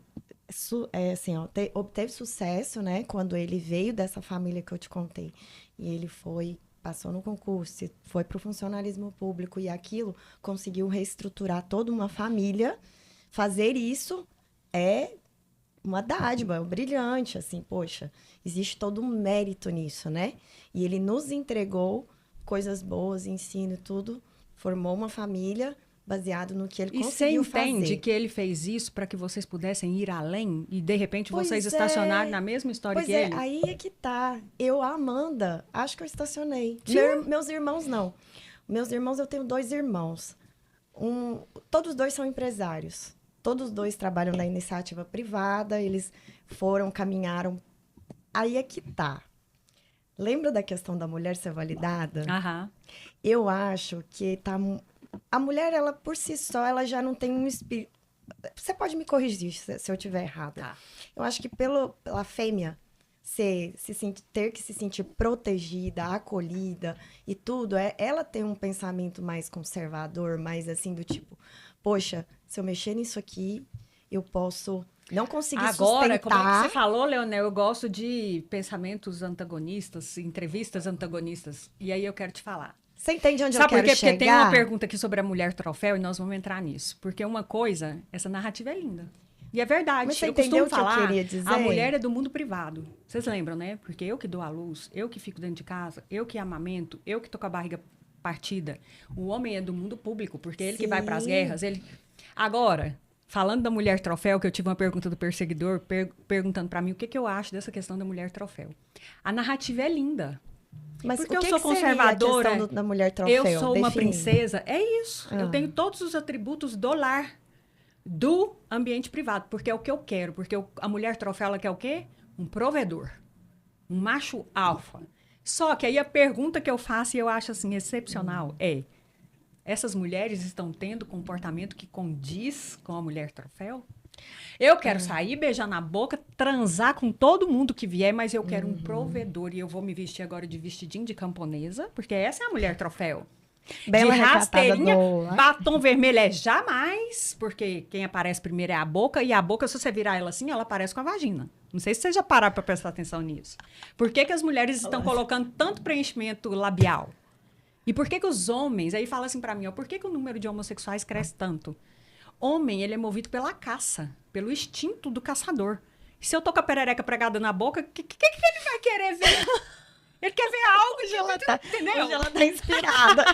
assim, ó, obteve sucesso, né, quando ele veio dessa família que eu te contei, e ele passou no concurso, foi para o funcionalismo público e aquilo conseguiu reestruturar toda uma família. Fazer isso é uma dádiva, é brilhante, assim, poxa, existe todo um mérito nisso, né? E ele nos entregou coisas boas, ensino e tudo, formou uma família baseado no que ele conseguiu fazer. E você entende que ele fez isso para que vocês pudessem ir além e, de repente, vocês estacionarem na mesma história que ele? Aí é que tá. Eu, a Amanda, acho que eu estacionei. Meus irmãos, não. Meus irmãos, eu tenho 2 irmãos. Todos 2 são empresários. Todos 2 trabalham na iniciativa privada, eles caminharam. Aí é que tá. Lembra da questão da mulher ser validada? Aham. Eu acho que tá... A mulher, ela, por si só, ela já não tem um espírito... Você pode me corrigir se eu estiver errada. Tá. Eu acho que pela fêmea ter que se sentir protegida, acolhida e tudo, ela tem um pensamento mais conservador, mais assim, do tipo, poxa, se eu mexer nisso aqui, eu posso não conseguir Agora, sustentar... como é que você falou, Leonel? Eu gosto de pensamentos antagonistas, entrevistas antagonistas. E aí eu quero te falar. Você entende onde Sabe eu quero por quê? chegar? Porque tem uma pergunta aqui sobre a mulher troféu e nós vamos entrar nisso. Porque uma coisa, essa narrativa é linda. E é verdade. Mas você eu entendeu costumo o que eu falar, queria dizer? a mulher é do mundo privado. Vocês lembram, né? Porque eu que dou a luz, eu que fico dentro de casa, eu que amamento, eu que tô com a barriga partida. O homem é do mundo público, porque ele que vai para as guerras. Agora, falando da mulher troféu, que eu tive uma pergunta do perseguidor perguntando para mim o que eu acho dessa questão da mulher troféu. A narrativa é linda. Mas porque o que eu sou conservadora, seria a questão da mulher troféu? eu sou uma Define. princesa. É isso. Eu tenho todos os atributos do lar, do ambiente privado, porque é o que eu quero. Porque a mulher troféu, ela quer o quê? Um provedor. Um macho alfa. Só que aí a pergunta que eu faço e eu acho assim excepcional é: essas mulheres estão tendo comportamento que condiz com a mulher troféu? Eu quero sair, beijar na boca, transar com todo mundo que vier, mas eu quero um provedor. E eu vou me vestir agora de vestidinho de camponesa, porque essa é a mulher troféu. Bela de rasteirinha, boa. batom vermelho é jamais, porque quem aparece primeiro é a boca, e a boca, se você virar ela assim, ela aparece com a vagina. Não sei se vocês já pararam para prestar atenção nisso. Por que as mulheres estão colocando tanto preenchimento labial? E por que os homens, aí fala assim para mim, ó, por que o número de homossexuais cresce tanto? Homem, ele é movido pela caça, pelo instinto do caçador. Se eu tô com a perereca pregada na boca, o que ele vai querer ver? Ele quer ver algo, entendeu? Hoje ela tá inspirada.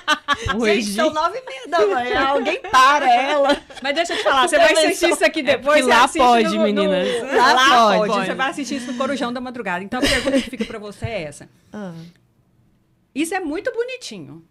Hoje. Gente, são 9h30 da manhã, alguém para ela. Mas deixa eu te falar, você vai assistir isso aqui depois. que lá você assiste pode, meninas. Lá pode. Pode. Você vai assistir isso no Corujão da Madrugada. Então a pergunta que fica pra você é essa. Isso é muito bonitinho.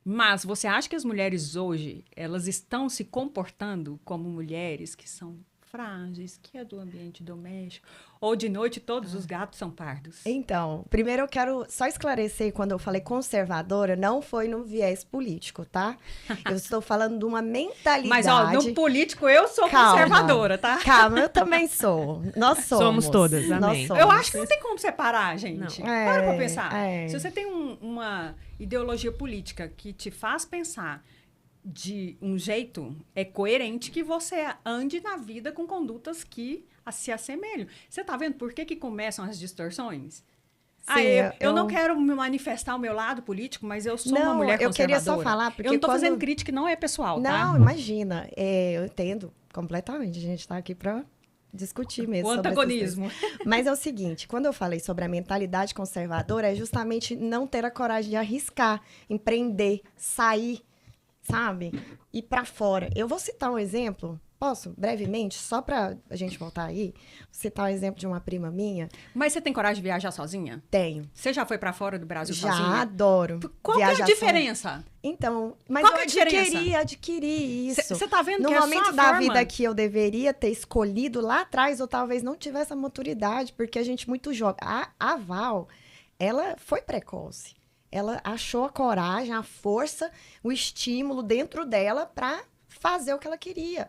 Mas você acha que as mulheres hoje, elas estão se comportando como mulheres que são frágeis, que é do ambiente doméstico? Ou de noite todos os gatos são pardos? Então, primeiro eu quero só esclarecer, quando eu falei conservadora, não foi no viés político, tá? Eu estou falando de uma mentalidade... Mas, ó, no político eu sou conservadora, tá? Calma, eu também sou. Nós somos. Somos todas, amém. Nós somos. Eu acho que não tem como separar, gente. Não. Para pra pensar. É. Se você tem uma ideologia política que te faz pensar de um jeito, é coerente que você ande na vida com condutas que se assemelham. Você tá vendo por que começam as distorções? Sim, eu não quero me manifestar o meu lado político, mas eu sou uma mulher conservadora. Eu queria só falar, porque eu não tô fazendo crítica, não é pessoal, tá? Não, imagina. Eu entendo completamente. A gente tá aqui pra discutir mesmo. O antagonismo. Mas é o seguinte, quando eu falei sobre a mentalidade conservadora, é justamente não ter a coragem de arriscar, empreender, sair, sabe? Ir pra fora. Eu vou citar um exemplo, posso? Brevemente, só pra a gente voltar aí. Citar um exemplo de uma prima minha. Mas você tem coragem de viajar sozinha? Tenho. Você já foi pra fora do Brasil Já sozinha? adoro. Qual que é a diferença? Então, mas Qual eu que é a diferença? adquiri isso. Você tá vendo no que é só momento a da forma? vida que eu deveria ter escolhido lá atrás, ou talvez não tivesse a maturidade, porque a gente muito jovem. A Val, ela foi precoce. ela achou a coragem, a força, o estímulo dentro dela para fazer o que ela queria.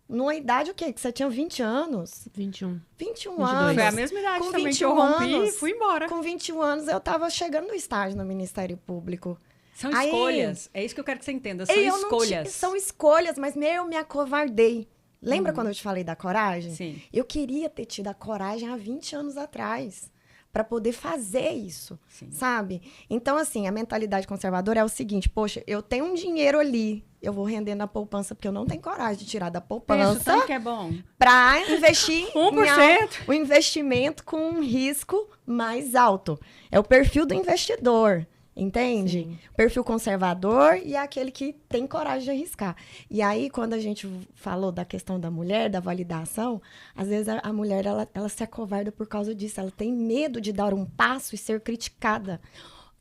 Numa idade o quê? Que você tinha 20 anos? 21. 21 22. anos. Foi a mesma idade Com também que eu 21 rompi anos, e fui embora. Com 21 anos, eu estava chegando no estágio no Ministério Público. São Aí, escolhas. É isso que eu quero que você entenda. São eu escolhas. São escolhas, mas eu me acovardei. Lembra quando eu te falei da coragem? Sim. Eu queria ter tido a coragem há 20 anos atrás para poder fazer isso, sabe? Então, assim, a mentalidade conservadora é o seguinte, poxa, eu tenho um dinheiro ali, eu vou render na poupança, porque eu não tenho coragem de tirar da poupança. Pensa, tanto que é bom. Para investir 1%. o investimento com um risco mais alto. É o perfil do investidor. Entende? Sim. Perfil conservador e aquele que tem coragem de arriscar. E aí, quando a gente falou da questão da mulher, da validação, às vezes a mulher ela se acovarda por causa disso. Ela tem medo de dar um passo e ser criticada.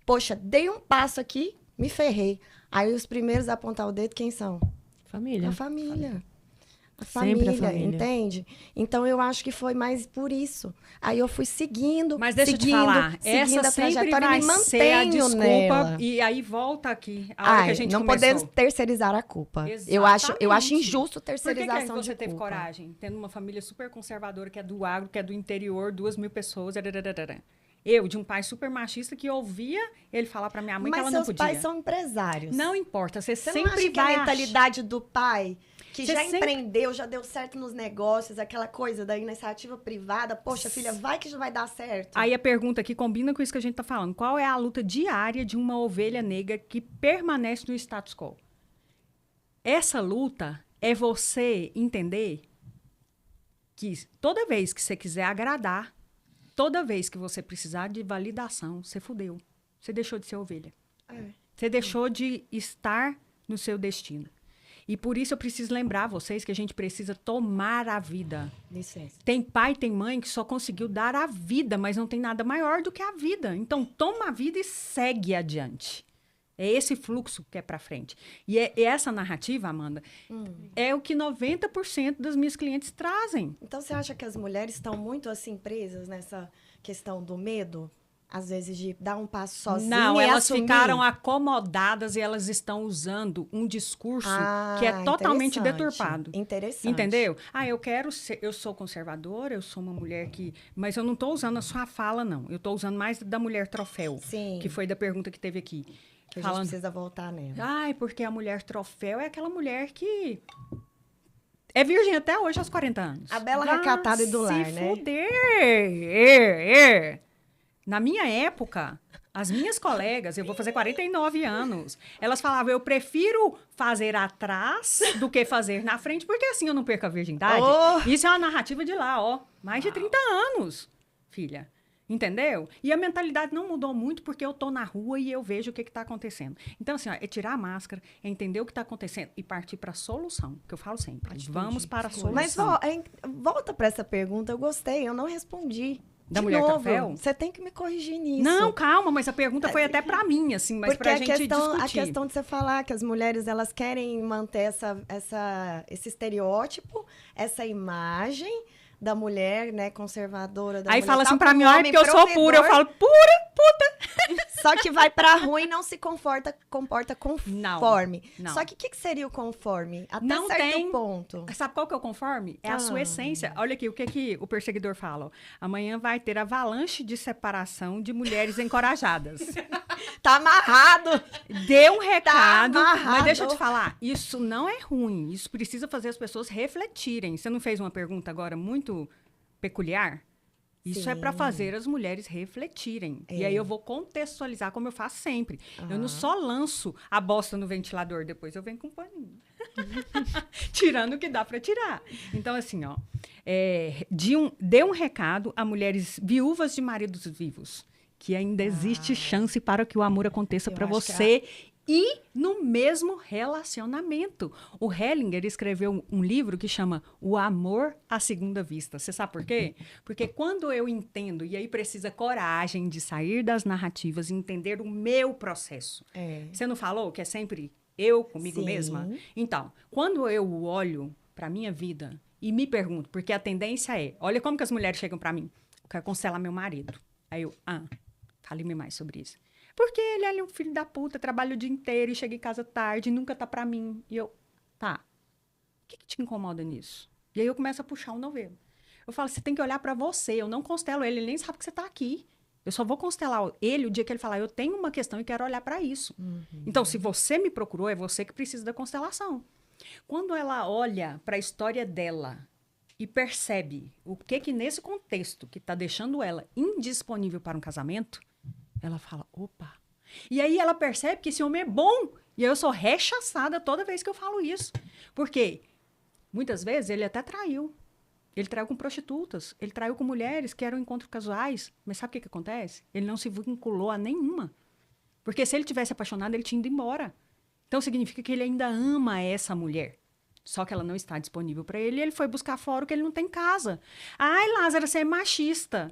Poxa, dei um passo aqui, me ferrei. Aí os primeiros a apontar o dedo, quem são? Família. A família. Sempre a família. Entende? Então, eu acho que foi mais por isso. Aí eu fui seguindo, Mas deixa eu te falar, essa sempre vai ser a desculpa, nela. e aí volta aqui, a hora que a gente não começou. podemos terceirizar a culpa. Eu acho injusto terceirização de culpa. Por que você teve coragem? Tendo uma família super conservadora, que é do agro, que é do interior, 2.000 pessoas, eu, de um pai super machista, que ouvia ele falar pra minha mãe que ela não podia. Mas seus pais são empresários. Não importa, você não sempre acha que vai a mentalidade do pai... que você já sempre... empreendeu, já deu certo nos negócios, aquela coisa da iniciativa privada. Poxa, filha, vai que vai dar certo. Aí a pergunta aqui combina com isso que a gente tá falando. Qual é a luta diária de uma ovelha negra que permanece no status quo? Essa luta é você entender que toda vez que você quiser agradar, toda vez que você precisar de validação, você fudeu. Você deixou de ser ovelha. Você deixou de estar no seu destino. E por isso eu preciso lembrar vocês que a gente precisa tomar a vida. Licença. Tem pai, tem mãe que só conseguiu dar a vida, mas não tem nada maior do que a vida. Então, toma a vida e segue adiante. É esse fluxo que é para frente. E essa narrativa, Amanda, é o que 90% das minhas clientes trazem. Então, você acha que as mulheres estão muito assim presas nessa questão do medo? Às vezes, de dar um passo sozinha. Não, elas assumir. ficaram acomodadas e elas estão usando um discurso que é totalmente deturpado. Interessante. Entendeu? Eu quero ser, eu sou conservadora, eu sou uma mulher que... Mas eu não estou usando a sua fala, não. Eu estou usando mais da mulher troféu. Sim. Que foi da pergunta que teve aqui. Que a gente precisa voltar nela. Porque a mulher troféu é aquela mulher que... É virgem até hoje, aos 40 anos. A bela recatada e do lar, né? Se fuder! Na minha época, as minhas colegas, eu vou fazer 49 anos, elas falavam, eu prefiro fazer atrás do que fazer na frente, porque assim eu não perco a virgindade. Isso é uma narrativa de lá, mais de 30 anos, filha. Entendeu? E a mentalidade não mudou muito porque eu tô na rua e eu vejo o que está acontecendo. Então, assim, é tirar a máscara, é entender o que está acontecendo e partir para a solução, que eu falo sempre. Vamos para a solução. Mas volta para essa pergunta, eu gostei, eu não respondi. Da mulher troféu? Você tem que me corrigir nisso. Não, calma, mas a pergunta foi até para mim, assim, mas para a gente discutir. A questão de você falar que as mulheres, elas querem manter esse estereótipo, essa imagem da mulher, né, conformadora. Aí fala assim pra mim, porque eu sou pura. Eu falo, puta! Só que vai pra rua e não se comporta conforme. Não. Só que o que seria o conforme? Até não certo tem ponto. Sabe qual que é o conforme? É a sua essência. Olha aqui, o que o perseguidor fala. Amanhã vai ter avalanche de separação de mulheres encorajadas. Tá amarrado. Dê um recado. Tá amarrado. Mas deixa eu te falar, isso não é ruim. Isso precisa fazer as pessoas refletirem. Você não fez uma pergunta agora muito peculiar? Isso Sim. é para fazer as mulheres refletirem. E aí eu vou contextualizar como eu faço sempre. Eu não só lanço a bosta no ventilador, depois eu venho com um paninho. Tirando o que dá para tirar. Então, assim, dê um recado a mulheres viúvas de maridos vivos. Que ainda existe chance para que o amor aconteça para você. E no mesmo relacionamento. O Hellinger escreveu um livro que chama O Amor à Segunda Vista. Você sabe por quê? Porque quando eu entendo, e aí precisa coragem de sair das narrativas e entender o meu processo. Você não falou que é sempre eu comigo mesma? Então, quando eu olho para a minha vida e me pergunto, porque a tendência olha como que as mulheres chegam para mim. Eu quero cancelar meu marido. Aí eu, fale-me mais sobre isso. porque ele é um filho da puta, trabalha o dia inteiro e chega em casa tarde, nunca tá pra mim. E eu, tá, o que te incomoda nisso? E aí eu começo a puxar um novelo. Eu falo, você tem que olhar pra você, eu não constelo ele nem sabe que você tá aqui. Eu só vou constelar ele o dia que ele falar, eu tenho uma questão e quero olhar pra isso. Então, se você me procurou, é você que precisa da constelação. Quando ela olha pra história dela e percebe o que nesse contexto que tá deixando ela indisponível para um casamento, ela fala, opa. E aí ela percebe que esse homem é bom. E eu sou rechaçada toda vez que eu falo isso. Por quê? Muitas vezes ele até traiu. Ele traiu com prostitutas. Ele traiu com mulheres que eram encontros casuais. Mas sabe o que acontece? Ele não se vinculou a nenhuma. Porque se ele tivesse apaixonado, ele tinha ido embora. Então significa que ele ainda ama essa mulher. Só que ela não está disponível para ele e ele foi buscar fora o que ele não tem em casa. Ai, Lázara, você é machista.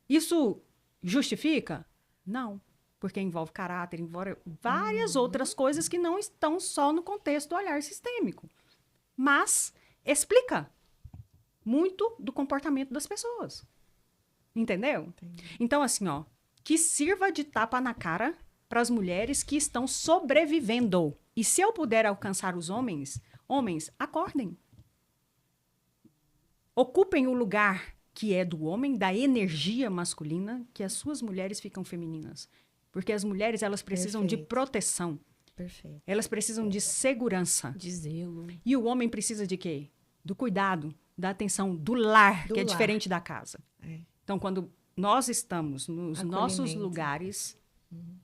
Isso justifica? Não. Porque envolve caráter, envolve várias outras coisas que não estão só no contexto do olhar sistêmico. Mas explica muito do comportamento das pessoas. Entendeu? Entendi. Então, assim, ó, que sirva de tapa na cara para as mulheres que estão sobrevivendo. E se eu puder alcançar os homens, acordem. Ocupem o lugar que é do homem, da energia masculina, que as suas mulheres ficam femininas. Porque as mulheres, elas precisam de proteção. Perfeito. Elas precisam de segurança. De zelo. E o homem precisa de quê? Do cuidado, da atenção, do lar, que é diferente da casa. É. Então, quando nós estamos nos nossos lugares,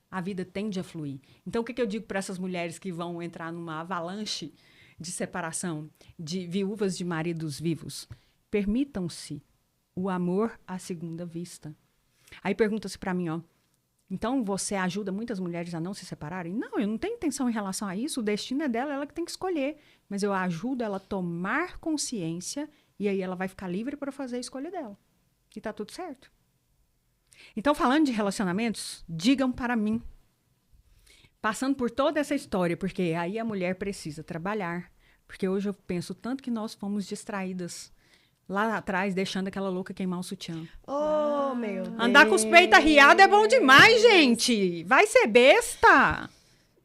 a vida tende a fluir. Então, o que eu digo para essas mulheres que vão entrar numa avalanche de separação, de viúvas de maridos vivos? Permitam-se o amor à segunda vista. Aí pergunta-se para mim, ó, então você ajuda muitas mulheres a não se separarem? Não, eu não tenho intenção em relação a isso, o destino é dela, ela que tem que escolher. Mas eu ajudo ela a tomar consciência e aí ela vai ficar livre para fazer a escolha dela. E tá tudo certo. Então, falando de relacionamentos, digam para mim, passando por toda essa história, porque aí a mulher precisa trabalhar, porque hoje eu penso tanto que nós fomos distraídas lá atrás, deixando aquela louca queimar o sutiã. Oh, meu Deus. Andar com os peitos arriados é bom demais, gente. Vai ser besta.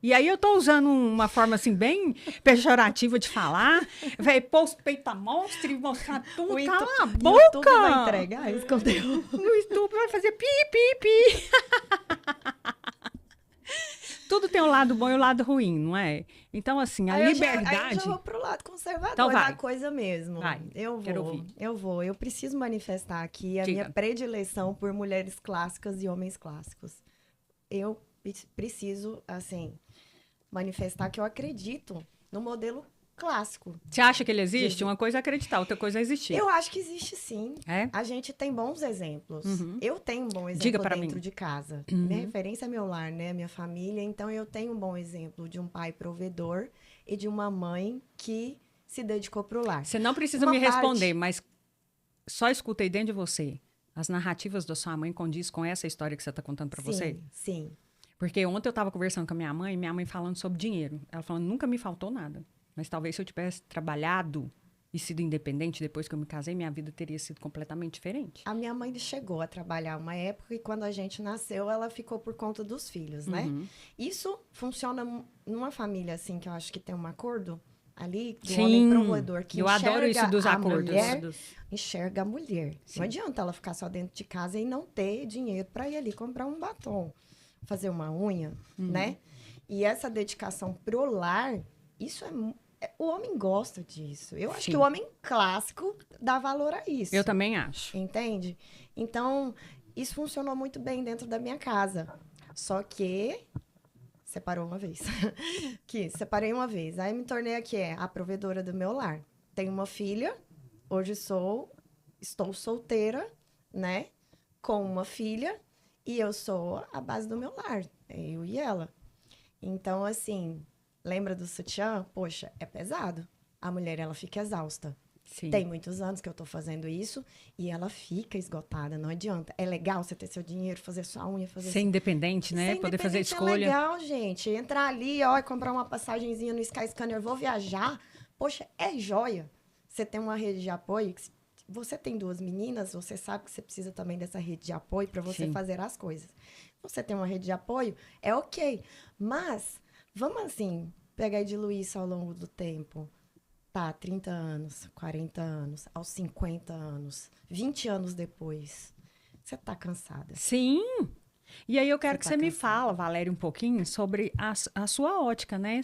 E aí eu tô usando uma forma, assim, bem pejorativa de falar. Vai pôr os peitos à mostra e mostrar tudo. Cala a boca. O YouTube vai entregar esse conteúdo. No YouTube vai fazer pi, pi, pi. Tudo tem um lado bom e um lado ruim, não é? Então, assim, a liberdade... Aí eu já vou pro lado conservador então da coisa mesmo. Vai, quero ouvir. Eu preciso manifestar aqui a minha predileção por mulheres clássicas e homens clássicos. Eu preciso, assim, manifestar que eu acredito no modelo clássico. Você acha que ele existe? Uma coisa é acreditar, outra coisa é existir. Eu acho que existe, sim. É? A gente tem bons exemplos. Eu tenho um bom exemplo dentro de casa. Minha referência é meu lar, né? Minha família. Então, eu tenho um bom exemplo de um pai provedor e de uma mãe que se dedicou pro lar. Você não precisa me responder, mas só escuta aí dentro de você. As narrativas da sua mãe condiz com essa história que você está contando para você? Sim. Porque ontem eu estava conversando com a minha mãe falando sobre dinheiro. Ela falando, nunca me faltou nada. Mas talvez se eu tivesse trabalhado e sido independente depois que eu me casei, minha vida teria sido completamente diferente. A minha mãe chegou a trabalhar uma época e quando a gente nasceu, ela ficou por conta dos filhos, né? Isso funciona numa família, assim, que eu acho que tem um acordo ali, do homem provedor, que eu adoro isso dos acordos. Enxerga a mulher. Sim. Não adianta ela ficar só dentro de casa e não ter dinheiro para ir ali comprar um batom, fazer uma unha, né? E essa dedicação pro lar, isso o homem gosta disso. Eu acho que o homem clássico dá valor a isso. Eu também acho. Entende? Então, isso funcionou muito bem dentro da minha casa. Só que separou uma vez. Separei uma vez. Aí me tornei aqui a provedora do meu lar. Tenho uma filha. Hoje estou solteira, né? Com uma filha. E eu sou a base do meu lar. Eu e ela. Então, assim... Lembra do sutiã? Poxa, é pesado. A mulher, ela fica exausta. Sim. Tem muitos anos que eu tô fazendo isso e ela fica esgotada, não adianta. É legal você ter seu dinheiro, fazer sua unha, fazer... Ser independente, né? Poder fazer escolha. É legal, gente. Entrar ali, ó, e comprar uma passagenzinha no Skyscanner, vou viajar. Poxa, é joia. Você tem uma rede de apoio você tem 2 meninas, você sabe que você precisa também dessa rede de apoio para você fazer as coisas. Você tem uma rede de apoio, é ok. Mas, vamos assim, pegar e diluir isso ao longo do tempo. Tá, 30 anos, 40 anos, aos 50 anos, 20 anos depois, você tá cansada. Sim. E aí eu quero que você me fala, Valéria, um pouquinho sobre a sua ótica, né?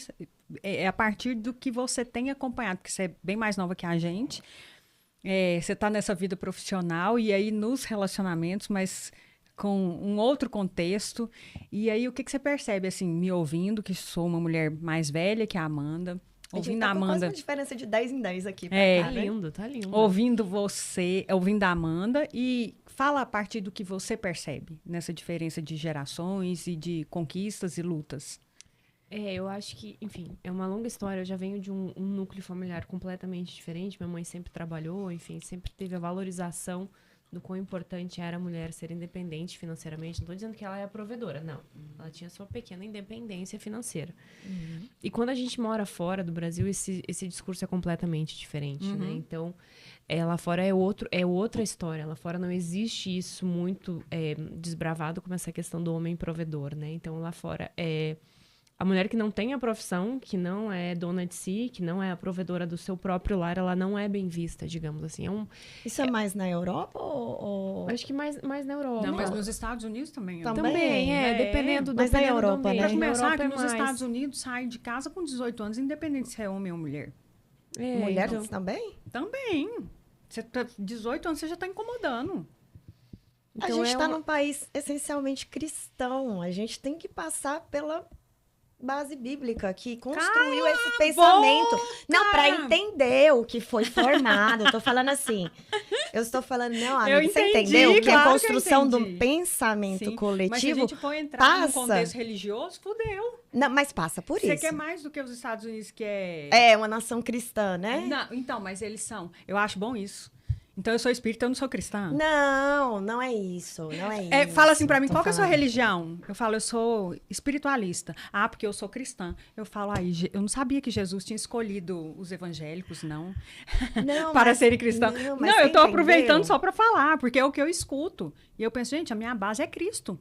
É a partir do que você tem acompanhado, porque você é bem mais nova que a gente. Você tá nessa vida profissional e aí nos relacionamentos, mas com um outro contexto. E aí o que você percebe, assim, me ouvindo, que sou uma mulher mais velha que a Amanda... Ouvindo a Amanda. Quase uma diferença de 10 em 10 aqui. Pra cá, tá lindo, tá lindo. Ouvindo a Amanda, e fala a partir do que você percebe nessa diferença de gerações e de conquistas e lutas. Eu acho que, enfim, é uma longa história. Eu já venho de um núcleo familiar completamente diferente. Minha mãe sempre trabalhou, enfim, sempre teve a valorização do quão importante era a mulher ser independente financeiramente. Não estou dizendo que ela é a provedora, não. Ela tinha sua pequena independência financeira. E quando a gente mora fora do Brasil, esse discurso é completamente diferente, né? Então, lá fora é outra história. Lá fora não existe isso muito desbravado como essa questão do homem provedor, né? Então, lá fora a mulher que não tem a profissão, que não é dona de si, que não é a provedora do seu próprio lar, ela não é bem vista, digamos assim. Isso é mais na Europa ou... Acho que mais na Europa. Não, mas nos Estados Unidos também. Também, dependendo mas na Europa, do né? Pra começar, que é nos mais. Estados Unidos, sai de casa com 18 anos, independente se é homem ou mulher. Mulheres Então, também? Também. Você tá 18 anos, você já tá incomodando. A gente está num país essencialmente cristão. A gente tem que passar pela base bíblica que construiu esse pensamento. Não, para entender o que foi formado. Eu tô falando assim. Eu estou falando, não, amiga, você entendeu? Que a construção do pensamento coletivo. Mas se a gente for entrar num contexto religioso, fudeu. Não, mas passa por isso. Você quer mais do que os Estados Unidos, que é... É, uma nação cristã, né? Não, então, mas eles são. Eu acho bom isso. Então, eu sou espírita, eu não sou cristã. Não é isso, não é isso. Fala assim pra mim, qual que é a sua religião? Eu falo, eu sou espiritualista. Ah, porque eu sou cristã. Eu falo, eu não sabia que Jesus tinha escolhido os evangélicos, não. Para serem cristãos. Não, eu tô aproveitando só pra falar, porque é o que eu escuto. E eu penso, gente, a minha base é Cristo.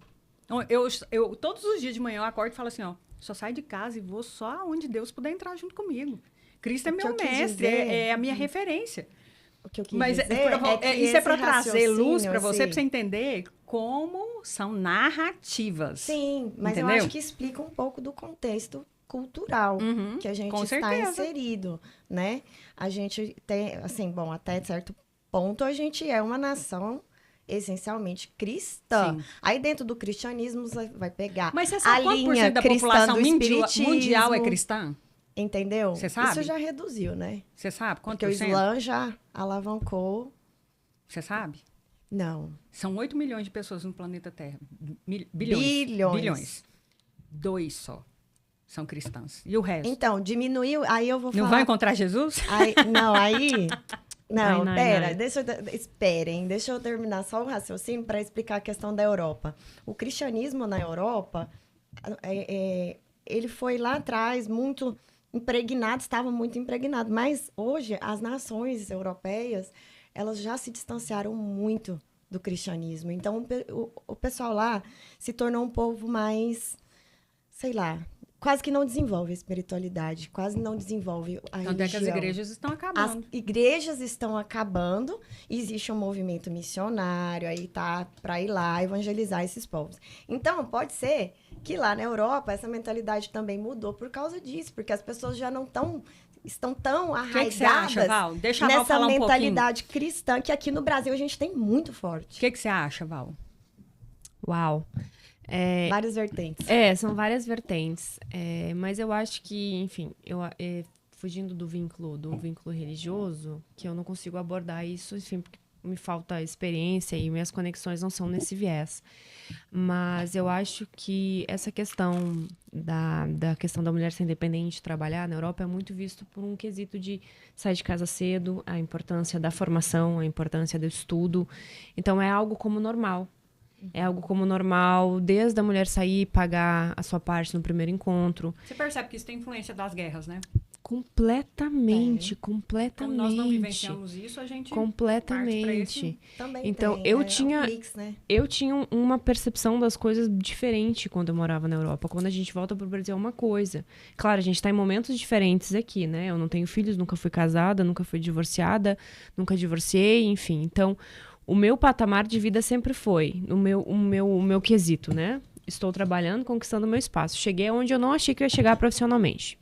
Eu todos os dias de manhã eu acordo e falo assim, só saio de casa e vou só aonde Deus puder entrar junto comigo. Cristo é meu mestre, é a minha referência. O que eu quis Mas dizer isso é para trazer luz para você entender como são narrativas. Sim, mas entendeu? Eu acho que explica um pouco do contexto cultural que a gente está inserido, né? A gente tem, assim, bom, até certo ponto a gente é uma nação essencialmente cristã. Sim. Aí dentro do cristianismo vai pegar mas você sabe a linha da população mundial é cristã? Entendeu? Você sabe? Isso já reduziu, né? Você sabe quanto Porque o Islã já alavancou. Você sabe? Não. São 8 milhões de pessoas no planeta Terra. Bilhões. 2 só são cristãs. E o resto? Então, diminuiu. Aí eu vou falar... Não vai encontrar Jesus? Não, esperem, deixa eu terminar só o raciocínio para explicar a questão da Europa. O cristianismo na Europa, ele foi lá atrás muito... estava muito impregnado. Mas hoje, as nações europeias, elas já se distanciaram muito do cristianismo. Então, o pessoal lá se tornou um povo mais, sei lá, quase que não desenvolve a espiritualidade, quase não desenvolve a religião. Tanto é que as igrejas estão acabando. As igrejas estão acabando, existe um movimento missionário, aí tá para ir lá evangelizar esses povos. Então, pode ser que lá na Europa essa mentalidade também mudou por causa disso, porque as pessoas já não estão tão arraigadas que acha, Val? Deixa a Val nessa falar mentalidade cristã que aqui no Brasil a gente tem muito forte. O que você acha, Val? Uau! Várias vertentes. São várias vertentes. Mas eu acho que, enfim, fugindo do vínculo religioso, que eu não consigo abordar isso, enfim, porque me falta experiência e minhas conexões não são nesse viés. Mas eu acho que essa questão da questão da mulher ser independente, trabalhar na Europa, é muito visto por um quesito de sair de casa cedo, a importância da formação, a importância do estudo. Então, é algo como normal. É algo como normal, desde a mulher sair e pagar a sua parte no primeiro encontro. Você percebe que isso tem influência das guerras, né? Completamente. Como nós não vivenciamos isso, a gente completamente. Também Então, tem, eu é tinha... um mix, né? Eu tinha uma percepção das coisas diferente quando eu morava na Europa. Quando a gente volta pro Brasil é uma coisa. Claro, a gente tá em momentos diferentes aqui, né? Eu não tenho filhos, nunca fui casada, nunca fui divorciada, nunca divorciei, enfim. Então, o meu patamar de vida sempre foi o meu quesito, né? Estou trabalhando, conquistando o meu espaço. Cheguei onde eu não achei que eu ia chegar profissionalmente.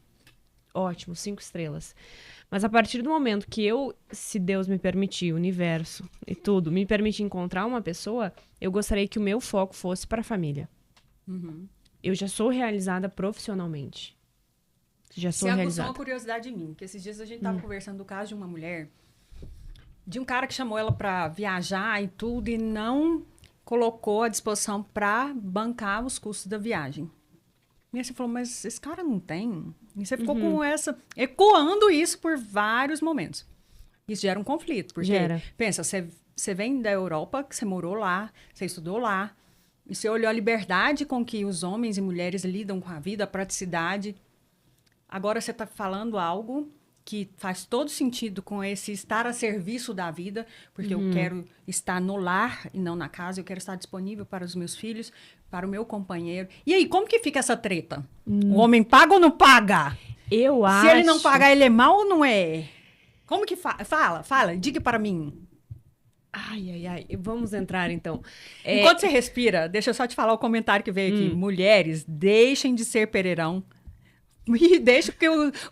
Ótimo, 5 estrelas. Mas a partir do momento que eu, se Deus me permitir, o universo e tudo, me permitir encontrar uma pessoa, eu gostaria que o meu foco fosse para a família. Eu já sou realizada profissionalmente. Já sou Você aguçou realizada. uma curiosidade em mim, que esses dias a gente tava conversando do caso de uma mulher, de um cara que chamou ela para viajar e tudo, e não colocou à disposição para bancar os custos da viagem. E aí você falou, mas esse cara não tem? E você ficou com ecoando isso por vários momentos. Isso gera um conflito, porque, pensa, você vem da Europa, que você morou lá, você estudou lá, e você olhou a liberdade com que os homens e mulheres lidam com a vida, a praticidade. Agora você está falando algo que faz todo sentido com esse estar a serviço da vida, porque eu quero estar no lar e não na casa, eu quero estar disponível para os meus filhos, para o meu companheiro. E aí, como que fica essa treta? O homem paga ou não paga? Eu acho... Se ele não pagar, ele é mau ou não é? Como que fala, diga para mim. Ai. Vamos entrar, então. Enquanto você respira, deixa eu só te falar o comentário que veio aqui. Mulheres, deixem de ser pereirão. E deixa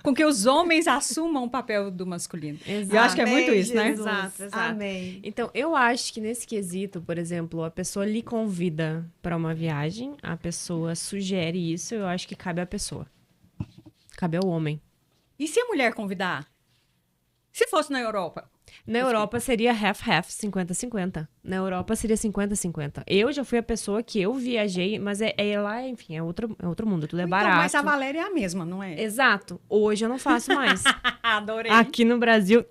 com que os homens assumam o papel do masculino. Exato. E eu acho que é muito isso, né? Exato. Amém. Então, eu acho que nesse quesito, por exemplo, a pessoa lhe convida para uma viagem, a pessoa sugere isso, eu acho que cabe à pessoa. Cabe ao homem. E se a mulher convidar? Se fosse na Europa? Na Europa seria half-half, 50-50. Na Europa seria 50-50. Eu já fui a pessoa que eu viajei, mas lá, enfim, é outro mundo, tudo é barato. Então, mas a Valéria é a mesma, não é? Exato. Hoje eu não faço mais. Adorei. Aqui no Brasil,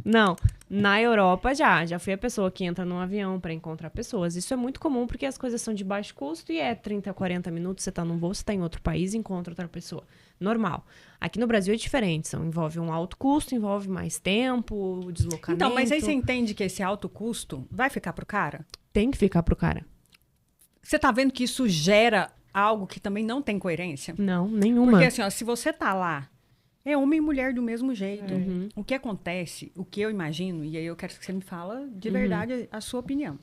não. Na Europa já fui a pessoa que entra num avião para encontrar pessoas. Isso é muito comum porque as coisas são de baixo custo e é 30, 40 minutos, você tá num voo, você tá em outro país e encontra outra pessoa. Normal. Aqui no Brasil é diferente, envolve um alto custo, envolve mais tempo, deslocamento. Então, mas aí você entende que esse alto custo vai ficar pro cara? Tem que ficar pro cara. Você tá vendo que isso gera algo que também não tem coerência? Não, nenhuma. Porque assim, ó, se você tá lá, é homem e mulher do mesmo jeito. O que acontece, o que eu imagino, e aí eu quero que você me fala de verdade a sua opinião,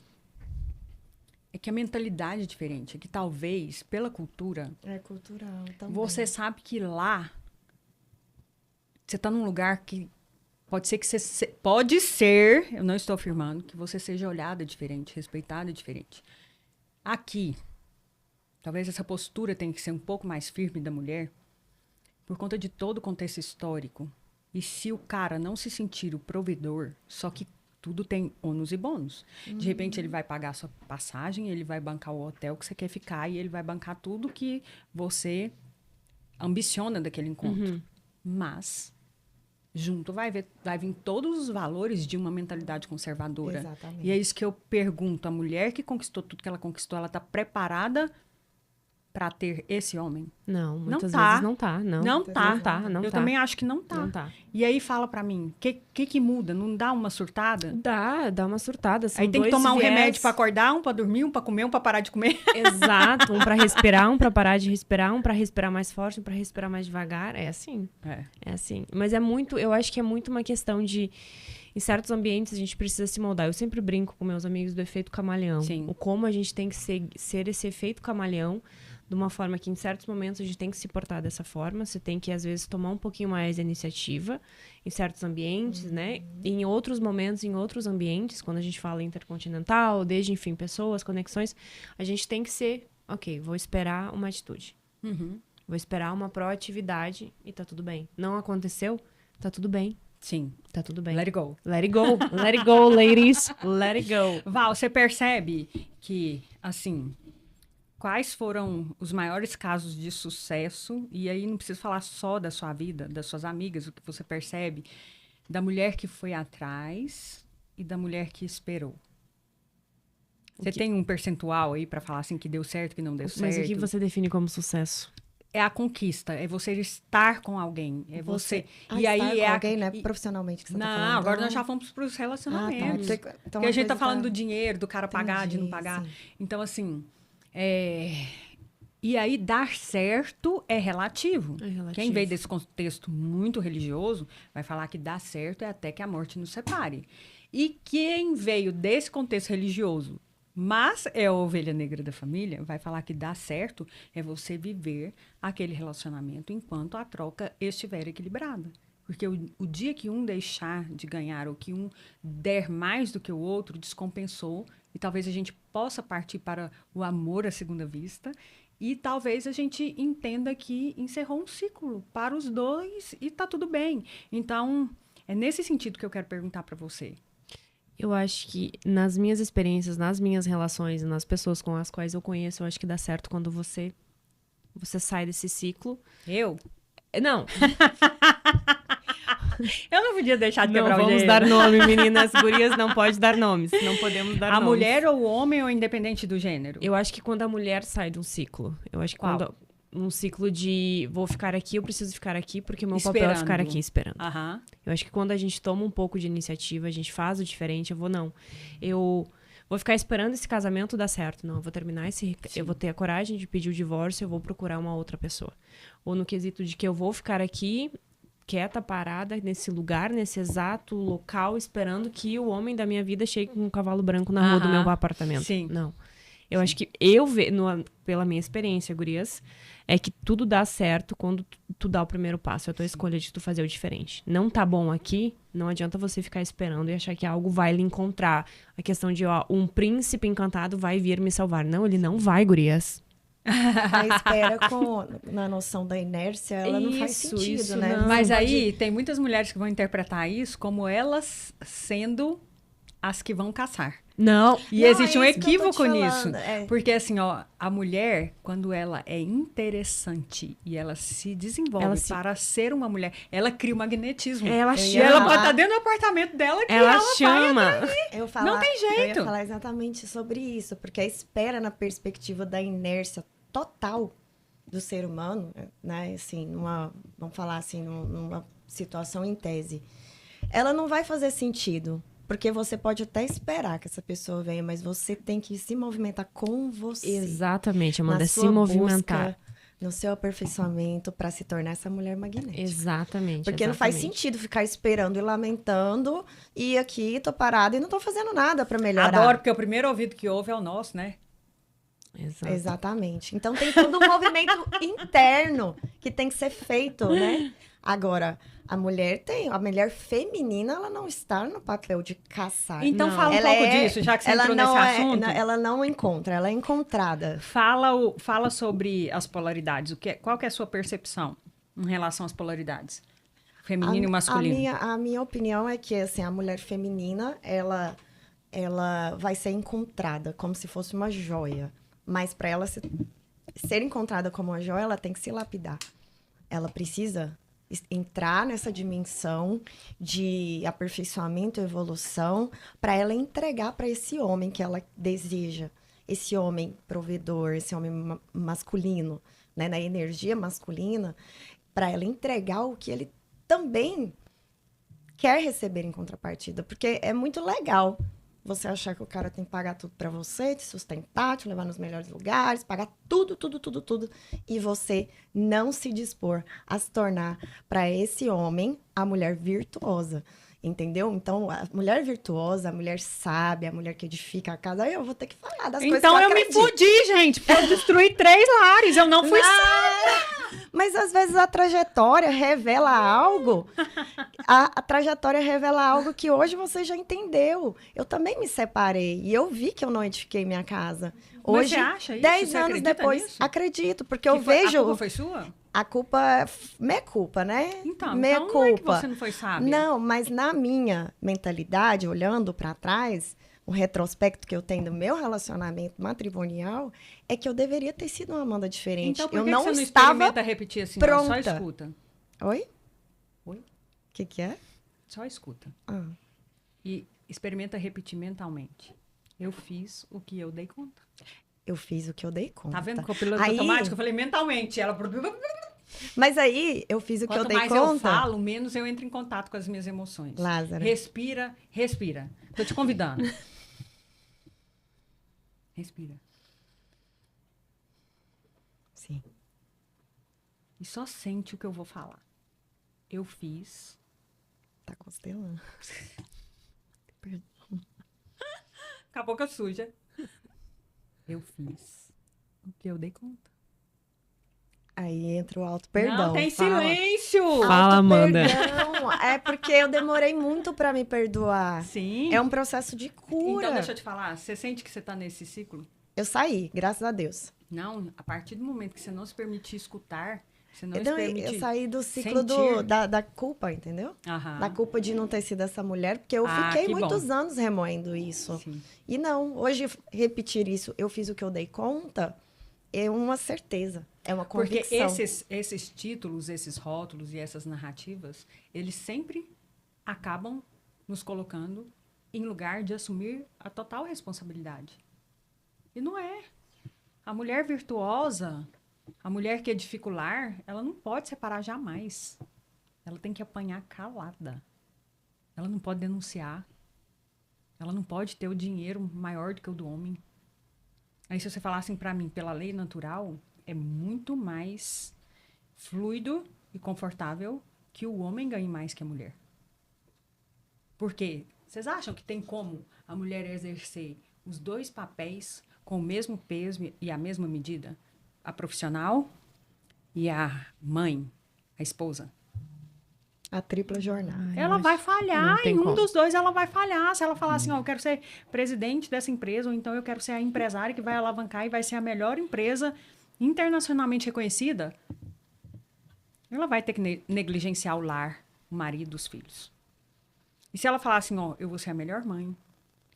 é que a mentalidade é diferente, é que talvez, pela cultura, É cultural também. você sabe que lá você tá num lugar que pode ser que você... Pode ser, eu não estou afirmando, que você seja olhada diferente, respeitada diferente. Aqui, talvez essa postura tenha que ser um pouco mais firme da mulher, por conta de todo o contexto histórico. E se o cara não se sentir o provedor, só que tudo tem ônus e bônus. De repente, ele vai pagar a sua passagem, ele vai bancar o hotel que você quer ficar e ele vai bancar tudo que você ambiciona daquele encontro. Mas, junto vai vir todos os valores de uma mentalidade conservadora. Exatamente. E é isso que eu pergunto. A mulher que conquistou tudo que ela conquistou, ela está preparada para ter esse homem? Não, muitas tá. vezes não tá. Não tá. Eu também acho que não tá. Não tá. E aí fala pra mim, o que muda? Não dá uma surtada? Dá uma surtada. São Aí tem que dois tomar um viés. remédio pra acordar, um pra dormir, um pra comer, um pra parar de comer. Exato, um pra respirar, um pra parar de respirar, um pra respirar mais forte, um pra respirar mais devagar. É assim. É assim. Mas eu acho que é muito uma questão de... Em certos ambientes a gente precisa se moldar. Eu sempre brinco com meus amigos do efeito camaleão. Sim. O como a gente tem que ser esse efeito camaleão de uma forma que em certos momentos a gente tem que se portar dessa forma. Você tem que, às vezes, tomar um pouquinho mais de iniciativa em certos ambientes, né? E em outros momentos, em outros ambientes, quando a gente fala intercontinental, desde, enfim, pessoas, conexões, a gente tem que ser, ok, vou esperar uma atitude. Vou esperar uma proatividade e tá tudo bem. Não aconteceu? Tá tudo bem. Sim. Tá tudo bem. Let it go. Let it go. Let it go, ladies. Let it go. Val, você percebe que, assim, quais foram os maiores casos de sucesso? E aí não precisa falar só da sua vida, das suas amigas, o que você percebe da mulher que foi atrás e da mulher que esperou. Você tem um percentual aí pra falar assim que deu certo, que não deu certo? Mas o que você define como sucesso? é a conquista, é você estar com alguém, é você... E aí com alguém, né? Profissionalmente que você tá falando. Não, agora nós já fomos para os relacionamentos. Ah, tá. Então, porque a gente tá falando do dinheiro, do cara pagar, de não Entendi, pagar. sim. Então, assim... E aí, dar certo é relativo. É relativo. Quem veio desse contexto muito religioso vai falar que dar certo é até que a morte nos separe. E quem veio desse contexto religioso, mas é a ovelha negra da família, vai falar que dar certo é você viver aquele relacionamento enquanto a troca estiver equilibrada. Porque o dia que um deixar de ganhar ou que um der mais do que o outro, descompensou. E talvez a gente possa partir para o amor à segunda vista. E talvez a gente entenda que encerrou um ciclo para os dois e tá tudo bem. Então, é nesse sentido que eu quero perguntar para você. Eu acho que nas minhas experiências, nas minhas relações, nas pessoas com as quais eu conheço, eu acho que dá certo quando você sai desse ciclo. Eu? Não. Eu não podia deixar de Não quebrar o vamos gelo. dar nome, meninas. Gurias não pode dar nomes. Não podemos dar A nomes. mulher ou o homem ou independente do gênero? Eu acho que quando a mulher sai de um ciclo. Eu acho que Qual? quando um ciclo de vou ficar aqui, eu preciso ficar aqui porque meu papel é Esperando. ficar aqui esperando. Aham. Eu acho que quando a gente toma um pouco de iniciativa, a gente faz o diferente, eu vou ficar esperando esse casamento dar certo. Não, eu vou terminar eu vou ter a coragem de pedir o divórcio, eu vou procurar uma outra pessoa. Ou no quesito de que eu vou ficar aqui quieta, parada, nesse lugar, nesse exato local, esperando que o homem da minha vida chegue com um cavalo branco na rua do meu apartamento. Sim. Não. Eu acho que pela minha experiência, gurias, é que tudo dá certo quando tu dá o primeiro passo. É a tua escolha de tu fazer o diferente. Não tá bom aqui, não adianta você ficar esperando e achar que algo vai lhe encontrar. A questão de, um príncipe encantado vai vir me salvar. Não, ele não vai, gurias. A espera na noção da inércia, ela não faz sentido, isso né? não. Mas aí tem muitas mulheres que vão interpretar isso como elas sendo as que vão caçar. Não. E Não, existe é um isso que eu tô te equívoco nisso. falando, é. Porque assim, a mulher, quando ela é interessante e ela se desenvolve para ser uma mulher, ela cria um magnetismo. Ela E chama. ela pode estar dentro do apartamento dela que Ela vai chama. Não tem Eu jeito. ia falar exatamente sobre isso, porque a espera na perspectiva da inércia total do ser humano, né, assim, vamos falar assim, numa situação em tese, ela não vai fazer sentido, porque você pode até esperar que essa pessoa venha, mas você tem que se movimentar com você. Exatamente, Amanda, na se sua movimentar. busca, no seu aperfeiçoamento para se tornar essa mulher magnética. Exatamente. Porque não faz sentido ficar esperando e lamentando e aqui tô parada e não tô fazendo nada para melhorar. Adoro, porque o primeiro ouvido que ouve é o nosso, né? Exato. Exatamente. Então tem todo um movimento interno que tem que ser feito, né? Agora, a mulher feminina, ela não está no papel de caçar. Então Não. fala um Ela pouco disso, já que você entrou nesse assunto. Ela não encontra, ela é encontrada. Fala sobre as polaridades. Qual que é a sua percepção em relação às polaridades? Feminino e masculino. A minha opinião é que assim, a mulher feminina, ela vai ser encontrada como se fosse uma joia. Mas para ela ser encontrada como uma joia, ela tem que se lapidar. Ela precisa entrar nessa dimensão de aperfeiçoamento, evolução, para ela entregar para esse homem que ela deseja. Esse homem provedor, esse homem masculino, né, na energia masculina, para ela entregar o que ele também quer receber em contrapartida. Porque é muito legal você achar que o cara tem que pagar tudo pra você, te sustentar, te levar nos melhores lugares, pagar tudo, e você não se dispor a se tornar para esse homem a mulher virtuosa, entendeu? Então, a mulher virtuosa, a mulher sábia, a mulher que edifica a casa, aí eu vou ter que falar das coisas que Então eu eu me acredito. fudi, gente, porque eu destruí 3 lares, eu não fui sábia. Mas às vezes a trajetória revela algo. A trajetória revela algo que hoje você já entendeu. Eu também me separei e eu vi que eu não edifiquei minha casa. Mas Hoje, você acha isso? 10 Você anos acredita depois, nisso? acredito, porque eu vejo. A culpa foi sua? A culpa é culpa, né? Então Meia não é que culpa. você não foi sábia. Não, mas na minha mentalidade, olhando para trás, o retrospecto que eu tenho do meu relacionamento matrimonial é que eu deveria ter sido uma Amanda diferente. Então por eu que não você não estava experimenta repetir assim? Não, só pronta. escuta. Oi? Oi? O que é? Só escuta. Ah. E experimenta repetir mentalmente. Eu fiz o que eu dei conta. Eu fiz o que eu dei conta. Tá vendo que o piloto Aí, automático? Eu falei mentalmente. Ela... mas aí, eu fiz o que eu Quanto dei mais conta. eu falo, menos eu entro em contato com as minhas emoções. Lázaro. Respira, respira. Tô te convidando. Respira. Sim. E só sente o que eu vou falar. Eu fiz. Tá costelando. Com a boca suja. Eu fiz o que eu dei conta. Aí entra o alto perdão. Não, tem fala. silêncio! Fala, Amanda. Perdão. É porque eu demorei muito pra me perdoar. Sim. É um processo de cura. Então, deixa eu te falar. Você sente que você tá nesse ciclo? Eu saí, graças a Deus. Não, a partir do momento que você não se permitir escutar, você não se Então, permite eu saí do ciclo sentir. da culpa, entendeu? Aham. Da culpa de não ter sido essa mulher, porque eu Ah, fiquei que muitos bom. anos remoendo isso. Sim. E não, hoje repetir isso, eu fiz o que eu dei conta, é uma certeza, é uma Porque convicção. esses títulos, esses rótulos e essas narrativas, eles sempre acabam nos colocando em lugar de assumir a total responsabilidade. E não é. A mulher virtuosa, a mulher que edifica o lar, ela não pode separar jamais. Ela tem que apanhar calada. Ela não pode denunciar. Ela não pode ter o dinheiro maior do que o do homem. Aí se você falar assim pra mim, pela lei natural, é muito mais fluido e confortável que o homem ganhe mais que a mulher. Por quê? Vocês acham que tem como a mulher exercer os dois papéis com o mesmo peso e a mesma medida? A profissional e a mãe, a esposa. A tripla jornada. Ela vai falhar, não tem em um como. dos dois ela vai falhar. Se ela falar assim, ó, eu quero ser presidente dessa empresa, ou então eu quero ser a empresária que vai alavancar e vai ser a melhor empresa internacionalmente reconhecida, ela vai ter que negligenciar o lar, o marido, os filhos. E se ela falar assim, ó, eu vou ser a melhor mãe,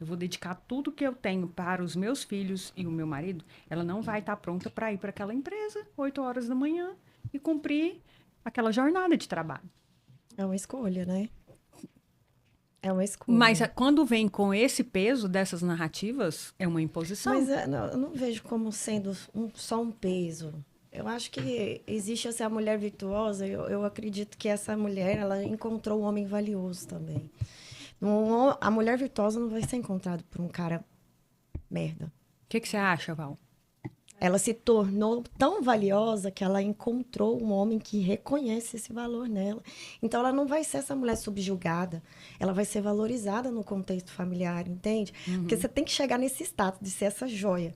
eu vou dedicar tudo que eu tenho para os meus filhos e o meu marido, ela não vai estar pronta para ir para aquela empresa, 8 horas da manhã, e cumprir aquela jornada de trabalho. É uma escolha, né? É uma escolha. Mas quando vem com esse peso dessas narrativas, é uma imposição. Mas eu não vejo como sendo só um peso. Eu acho que existe essa mulher virtuosa. Eu acredito que essa mulher, ela encontrou um homem valioso também. A mulher virtuosa não vai ser encontrada por um cara merda. O que você acha, Val? Ela se tornou tão valiosa que ela encontrou um homem que reconhece esse valor nela. Então, ela não vai ser essa mulher subjugada. Ela vai ser valorizada no contexto familiar, entende? Porque você tem que chegar nesse status de ser essa joia.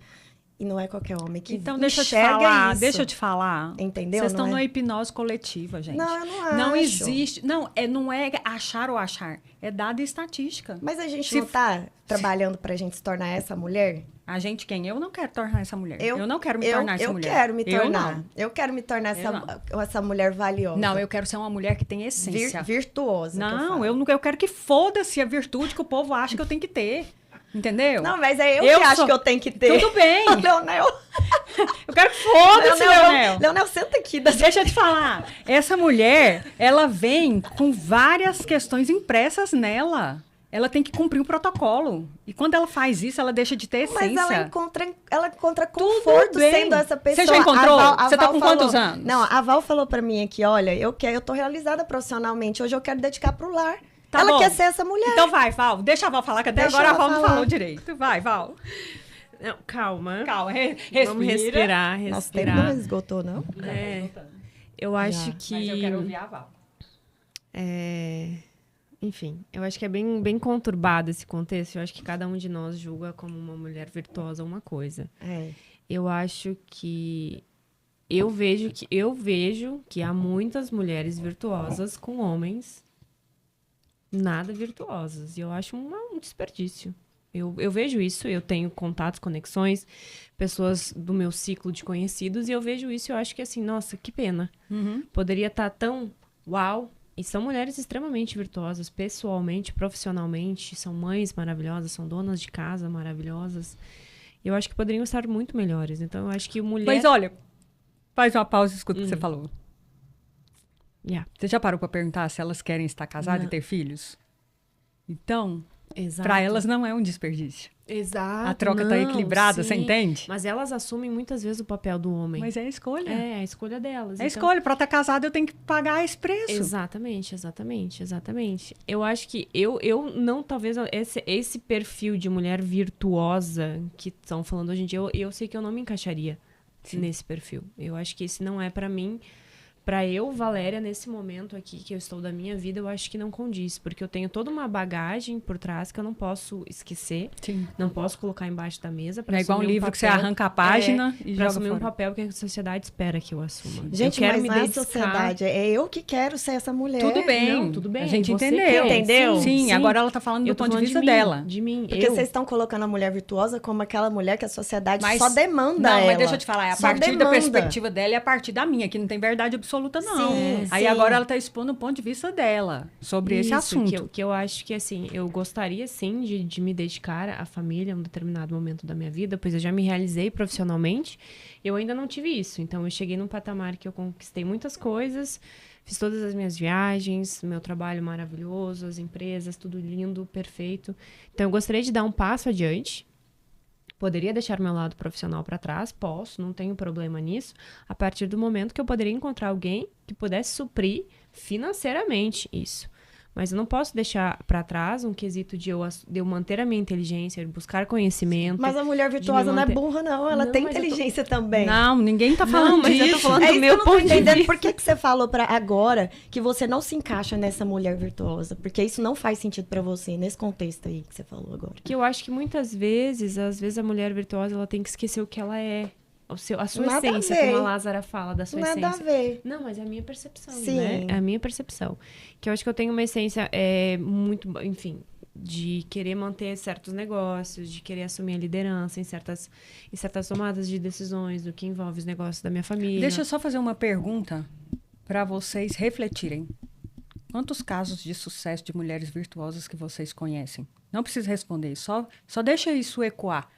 E não é qualquer homem que Então, enxerga deixa eu te falar. Entendeu? Vocês estão Não é? numa hipnose coletiva, gente. Não, eu não Não acho. existe. Não é achar ou achar. É dado e estatística. Mas a gente Se não tá trabalhando pra gente se tornar essa mulher? A gente quem? Eu não quero tornar essa mulher. Eu não quero me tornar essa mulher. Eu quero me Eu tornar. não. Eu quero me tornar Eu essa mulher valiosa. Não, eu quero ser uma mulher que tem essência. Virtuosa. Não, eu quero que foda-se a virtude que o povo acha que eu tenho que ter. Entendeu? Não, mas é eu que Eu acho sou- que eu tenho que ter. Tudo bem. Leonel. Eu quero que foda-se, Leonel. Leonel, senta aqui. Deixa eu te falar. Essa mulher, ela vem com várias questões impressas nela. Ela tem que cumprir um protocolo. E quando ela faz isso, ela deixa de ter essência. Mas ela encontra conforto bem. sendo essa pessoa. Você já encontrou? A Você tá Val com falou- quantos anos? Não, a Val falou pra mim aqui, olha, eu tô realizada profissionalmente, hoje eu quero dedicar pro lar. Tá ela bom. quer ser essa mulher. Então vai, Val. Deixa a Val falar, que até Deixa agora a ela Val não falar. falou direito. Vai, Val. Não, calma. Calma, respira. Vamos respirar, Nosso tempo respirar. não esgotou, não? É, eu acho Já. que... Mas eu quero ouvir a Val. Enfim, eu acho que é bem conturbado esse contexto. Eu acho que cada um de nós julga como uma mulher virtuosa uma coisa. É. Eu acho que... Eu vejo que há muitas mulheres virtuosas com homens nada virtuosas. E eu acho um desperdício. Eu vejo isso, eu tenho contatos, conexões, pessoas do meu ciclo de conhecidos, e eu vejo isso e eu acho que assim, nossa, que pena. Poderia estar tão uau. E são mulheres extremamente virtuosas, pessoalmente, profissionalmente, são mães maravilhosas, são donas de casa maravilhosas. Eu acho que poderiam estar muito melhores. Então, eu acho que mulher... Mas olha, faz uma pausa e escuta o que você falou. Yeah. Você já parou pra perguntar se elas querem estar casadas Não. e ter filhos? Então, Exato. Para elas não é um desperdício. Exato. A troca tá equilibrada, você entende? Mas elas assumem muitas vezes o papel do homem. Mas é a escolha. É a escolha delas. É a escolha. Para estar casada, eu tenho que pagar esse preço. Exatamente. Eu acho que eu não, talvez, esse perfil de mulher virtuosa que estão falando hoje em dia, eu sei que eu não me encaixaria nesse perfil. Eu acho que esse não é para mim. Pra eu, Valéria, nesse momento aqui que eu estou da minha vida, eu acho que não condiz. Porque eu tenho toda uma bagagem por trás que eu não posso esquecer. Sim. Não posso colocar embaixo da mesa. É igual um livro que você arranca a página e pra joga assumir fora. um papel que a sociedade espera que eu assuma. Gente, eu quero mas me não é a dedicar. sociedade. É eu que quero ser essa mulher. Tudo bem. Não, tudo bem. A gente Você entendeu. quer, Entendeu? Sim, agora ela tá falando Eu do tô ponto de falando vista mim, dela. De mim. Porque vocês estão colocando a mulher virtuosa como aquela mulher que a sociedade Mas- só demanda Não, ela. mas deixa eu te falar, é a Só partir da demanda. perspectiva dela e a partir da minha, que não tem verdade absoluta, não. Sim, Aí sim. agora ela tá expondo o ponto de vista dela sobre esse Isso, assunto. Que eu acho que, assim, eu gostaria, sim, de me dedicar à família em um determinado momento da minha vida, pois eu já me realizei profissionalmente. Eu ainda não tive isso. Então, eu cheguei num patamar que eu conquistei muitas coisas, fiz todas as minhas viagens, meu trabalho maravilhoso, as empresas, tudo lindo, perfeito. Então, eu gostaria de dar um passo adiante. Poderia deixar meu lado profissional para trás, posso, não tenho problema nisso, a partir do momento que eu poderia encontrar alguém que pudesse suprir financeiramente isso. Mas eu não posso deixar para trás um quesito de eu manter a minha inteligência, de buscar conhecimento. Mas a mulher virtuosa não é burra, não. Ela Não, tem mas eu tô- inteligência também. Não, ninguém tá falando mas eu tô disso. falando É do isso meu que eu não tô ponto de entendendo. vista. Por que você falou pra agora que você não se encaixa nessa mulher virtuosa? Porque isso não faz sentido pra você, nesse contexto aí que você falou agora. Que eu acho que muitas vezes, a mulher virtuosa, ela tem que esquecer o que ela é. A sua Nada a essência, ver. como a Lázara fala da sua Nada a essência. ver. Não, mas é a minha percepção, Sim. né? É a minha percepção. Que eu acho que eu tenho uma essência muito, enfim, de querer manter certos negócios, de querer assumir a liderança em certas tomadas de decisões, do que envolve os negócios da minha família. Deixa eu só fazer uma pergunta para vocês refletirem. Quantos casos de sucesso de mulheres virtuosas que vocês conhecem? Não precisa responder, só deixa isso ecoar.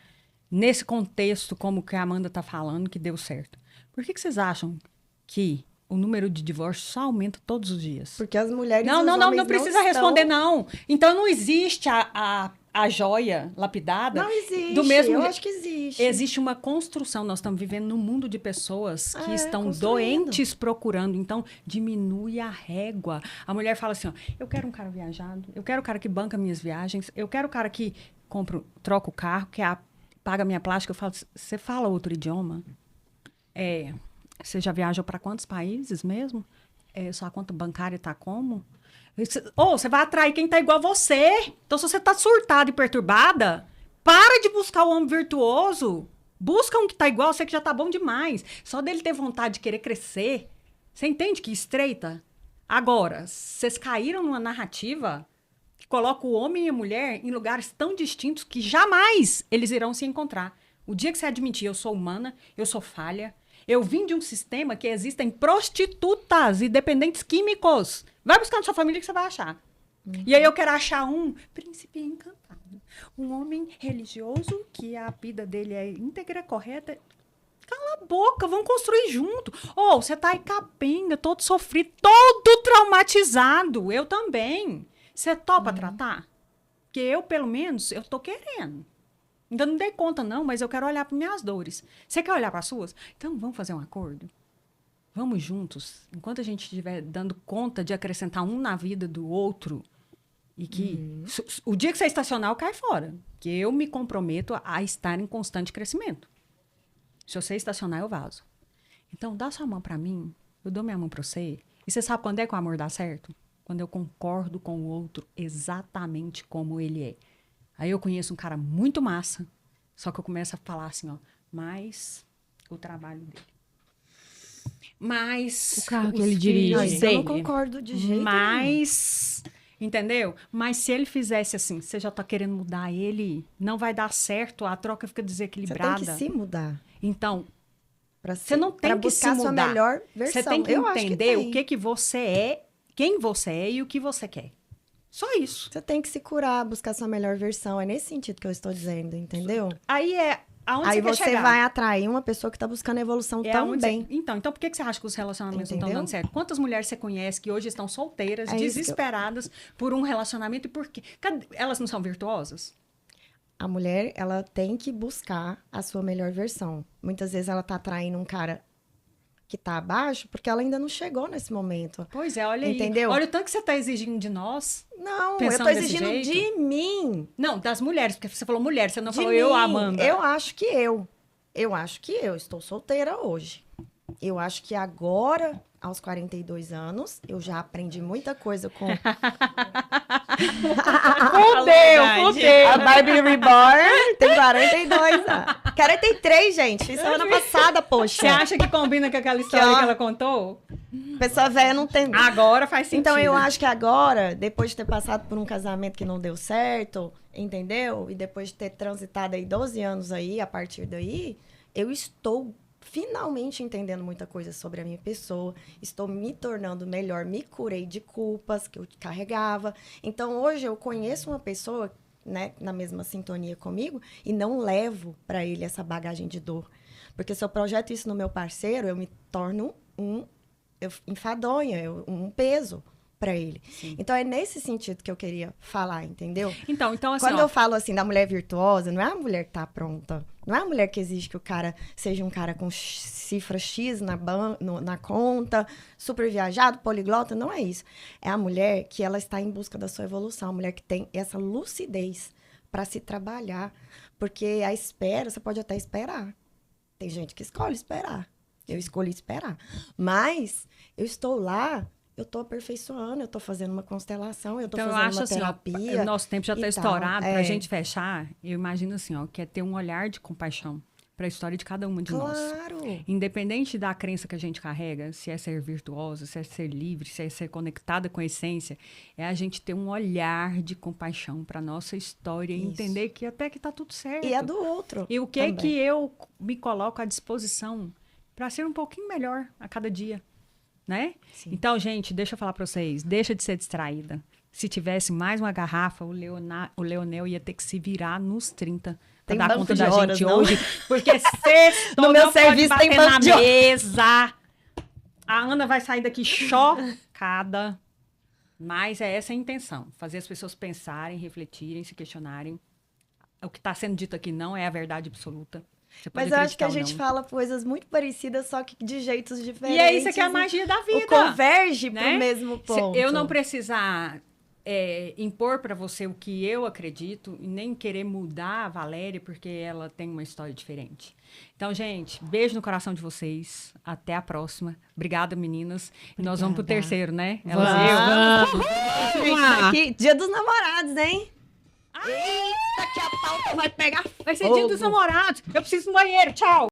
Nesse contexto, como que a Amanda está falando, que deu certo. Por que vocês acham que o número de divórcios só aumenta todos os dias? Porque as mulheres Não, e os não, não, homens não precisa estão... responder, não. Então não existe a joia lapidada. Não existe. Do mesmo Eu je- acho que existe. Existe uma construção. Nós estamos vivendo num mundo de pessoas que estão construindo. doentes procurando. Então, diminui a régua. A mulher fala assim, ó, eu quero um cara viajado, eu quero um cara que banca minhas viagens, eu quero um cara que troca o carro, paga minha plástica. Eu falo, você fala outro idioma? Você já viajou para quantos países mesmo? Sua conta bancária tá como? Ou você vai atrair quem tá igual a você. Então, se você tá surtada e perturbada, para de buscar o homem virtuoso. Busca um que tá igual, você que já tá bom demais. Só dele ter vontade de querer crescer. Você entende que estreita? Agora, vocês caíram numa narrativa que coloca o homem e a mulher em lugares tão distintos que jamais eles irão se encontrar. O dia que você admitir, eu sou humana, eu sou falha, eu vim de um sistema que existem prostitutas e dependentes químicos. Vai buscar na sua família que você vai achar. E aí eu quero achar um príncipe encantado. Um homem religioso que a vida dele é íntegra, correta. Cala a boca, vamos construir junto. Ou você tá aí capenga, todo sofrido, todo traumatizado. Eu também. Você topa tratar? Porque eu, pelo menos, eu tô querendo. Ainda não dei conta, não, mas eu quero olhar para minhas dores. Você quer olhar para as suas? Então, vamos fazer um acordo? Vamos juntos. Enquanto a gente estiver dando conta de acrescentar um na vida do outro, e que o dia que você estacionar, eu caio fora. Que eu me comprometo a estar em constante crescimento. Se você estacionar, eu vazo. Então, dá sua mão para mim, eu dou minha mão para você. E você sabe quando é que o amor dá certo? Quando eu concordo com o outro exatamente como ele é. Aí eu conheço um cara muito massa, só que eu começo a falar assim, ó, mais o trabalho dele. Mais o carro que os ele dirige. filhos Eu não dele. concordo de jeito nenhum. Mas, entendeu? Mas se ele fizesse assim, você já tá querendo mudar ele, não vai dar certo, a troca fica Você desequilibrada. tem que se mudar. Então, Pra você não tem pra que se buscar a sua mudar. melhor versão. Você tem que Eu acho entender tem. o que você é, quem você é e o que você quer. Só isso. Você tem que se curar, buscar a sua melhor versão. É nesse sentido que eu estou dizendo, entendeu? Aí Aonde Aí você quer você chegar? vai atrair uma pessoa que tá buscando evolução aonde também. Então por que você acha que os relacionamentos não estão Entendeu? dando certo? Quantas mulheres você conhece que hoje estão solteiras, É isso que eu- desesperadas por um relacionamento e por quê? Elas não são virtuosas? A mulher, ela tem que buscar a sua melhor versão. Muitas vezes ela tá atraindo um cara que tá abaixo porque ela ainda não chegou nesse momento. Pois é, olha Entendeu? aí. Olha o tanto que você está exigindo de nós. Não, Pensando eu tô desse exigindo jeito? de mim. Não, das mulheres, porque você falou mulher, você não De falou mim. eu, Amanda. Eu acho que eu. Eu acho que eu estou solteira hoje. Eu acho que agora, aos 42 anos, eu já aprendi muita coisa com Fudeu. a Barbie Reborn. Tem 42 anos. 43, gente. Fiz semana passada, poxa. Você acha que combina com aquela história ó. que ela contou? Pessoa velha não tem... Agora faz sentido. Então, eu acho que agora, depois de ter passado por um casamento que não deu certo, entendeu? E depois de ter transitado aí 12 anos aí, a partir daí, eu estou finalmente entendendo muita coisa sobre a minha pessoa. Estou me tornando melhor, me curei de culpas que eu carregava. Então, hoje, eu conheço uma pessoa, né, na mesma sintonia comigo e não levo para ele essa bagagem de dor. Porque se eu projeto isso no meu parceiro, eu me torno enfadonha, um peso para ele. Sim. Então, é nesse sentido que eu queria falar, entendeu? Então assim, Quando eu falo assim da mulher virtuosa, não é a mulher que tá pronta. Não é a mulher que exige que o cara seja um cara com cifra X na conta, super viajado, poliglota. Não é isso. É a mulher que ela está em busca da sua evolução. A mulher que tem essa lucidez para se trabalhar. Porque a espera, você pode até esperar. Tem gente que escolhe esperar. Eu escolhi esperar. Mas eu estou lá, eu estou aperfeiçoando, eu estou fazendo uma constelação, eu estou então, eu fazendo acho uma assim, terapia. o nosso tempo já está e tal. estourado. Pra É. gente fechar, eu imagino assim, ó, que é ter um olhar de compaixão para a história de cada uma de nós. Claro. Independente da crença que a gente carrega, se é ser virtuosa, se é ser livre, se é ser conectada com a essência, é a gente ter um olhar de compaixão para nossa história e Isso. entender que até que tá tudo certo. E é do outro. E o que é também. que eu me coloco à disposição para ser um pouquinho melhor a cada dia, né? Sim. Então, gente, deixa eu falar para vocês, deixa de ser distraída. Se tivesse mais uma garrafa, o Leonel ia ter que se virar nos 30 Tem pra dar banco conta de da horas, gente não? hoje. Porque sextou, No meu não pode serviço bater tem banco na de horas. mesa. A Ana vai sair daqui chocada. Mas é essa a intenção. Fazer as pessoas pensarem, refletirem, se questionarem. O que está sendo dito aqui não é a verdade absoluta. Você pode Mas eu acho que a acreditar ou gente não. fala coisas muito parecidas, só que de jeitos diferentes. E é isso que é a magia da vida. O converge né? pro mesmo Se ponto. eu não precisar impor para você o que eu acredito e nem querer mudar a Valéria porque ela tem uma história diferente. Então, gente, beijo no coração de vocês. Até a próxima. Obrigada, meninas. E nós vamos pro terceiro, né? Elas e eu. Aqui, Dia dos Namorados, hein? Eita, que a pauta vai pegar Vai ser dia dos namorados. Eu preciso ir no banheiro. Tchau.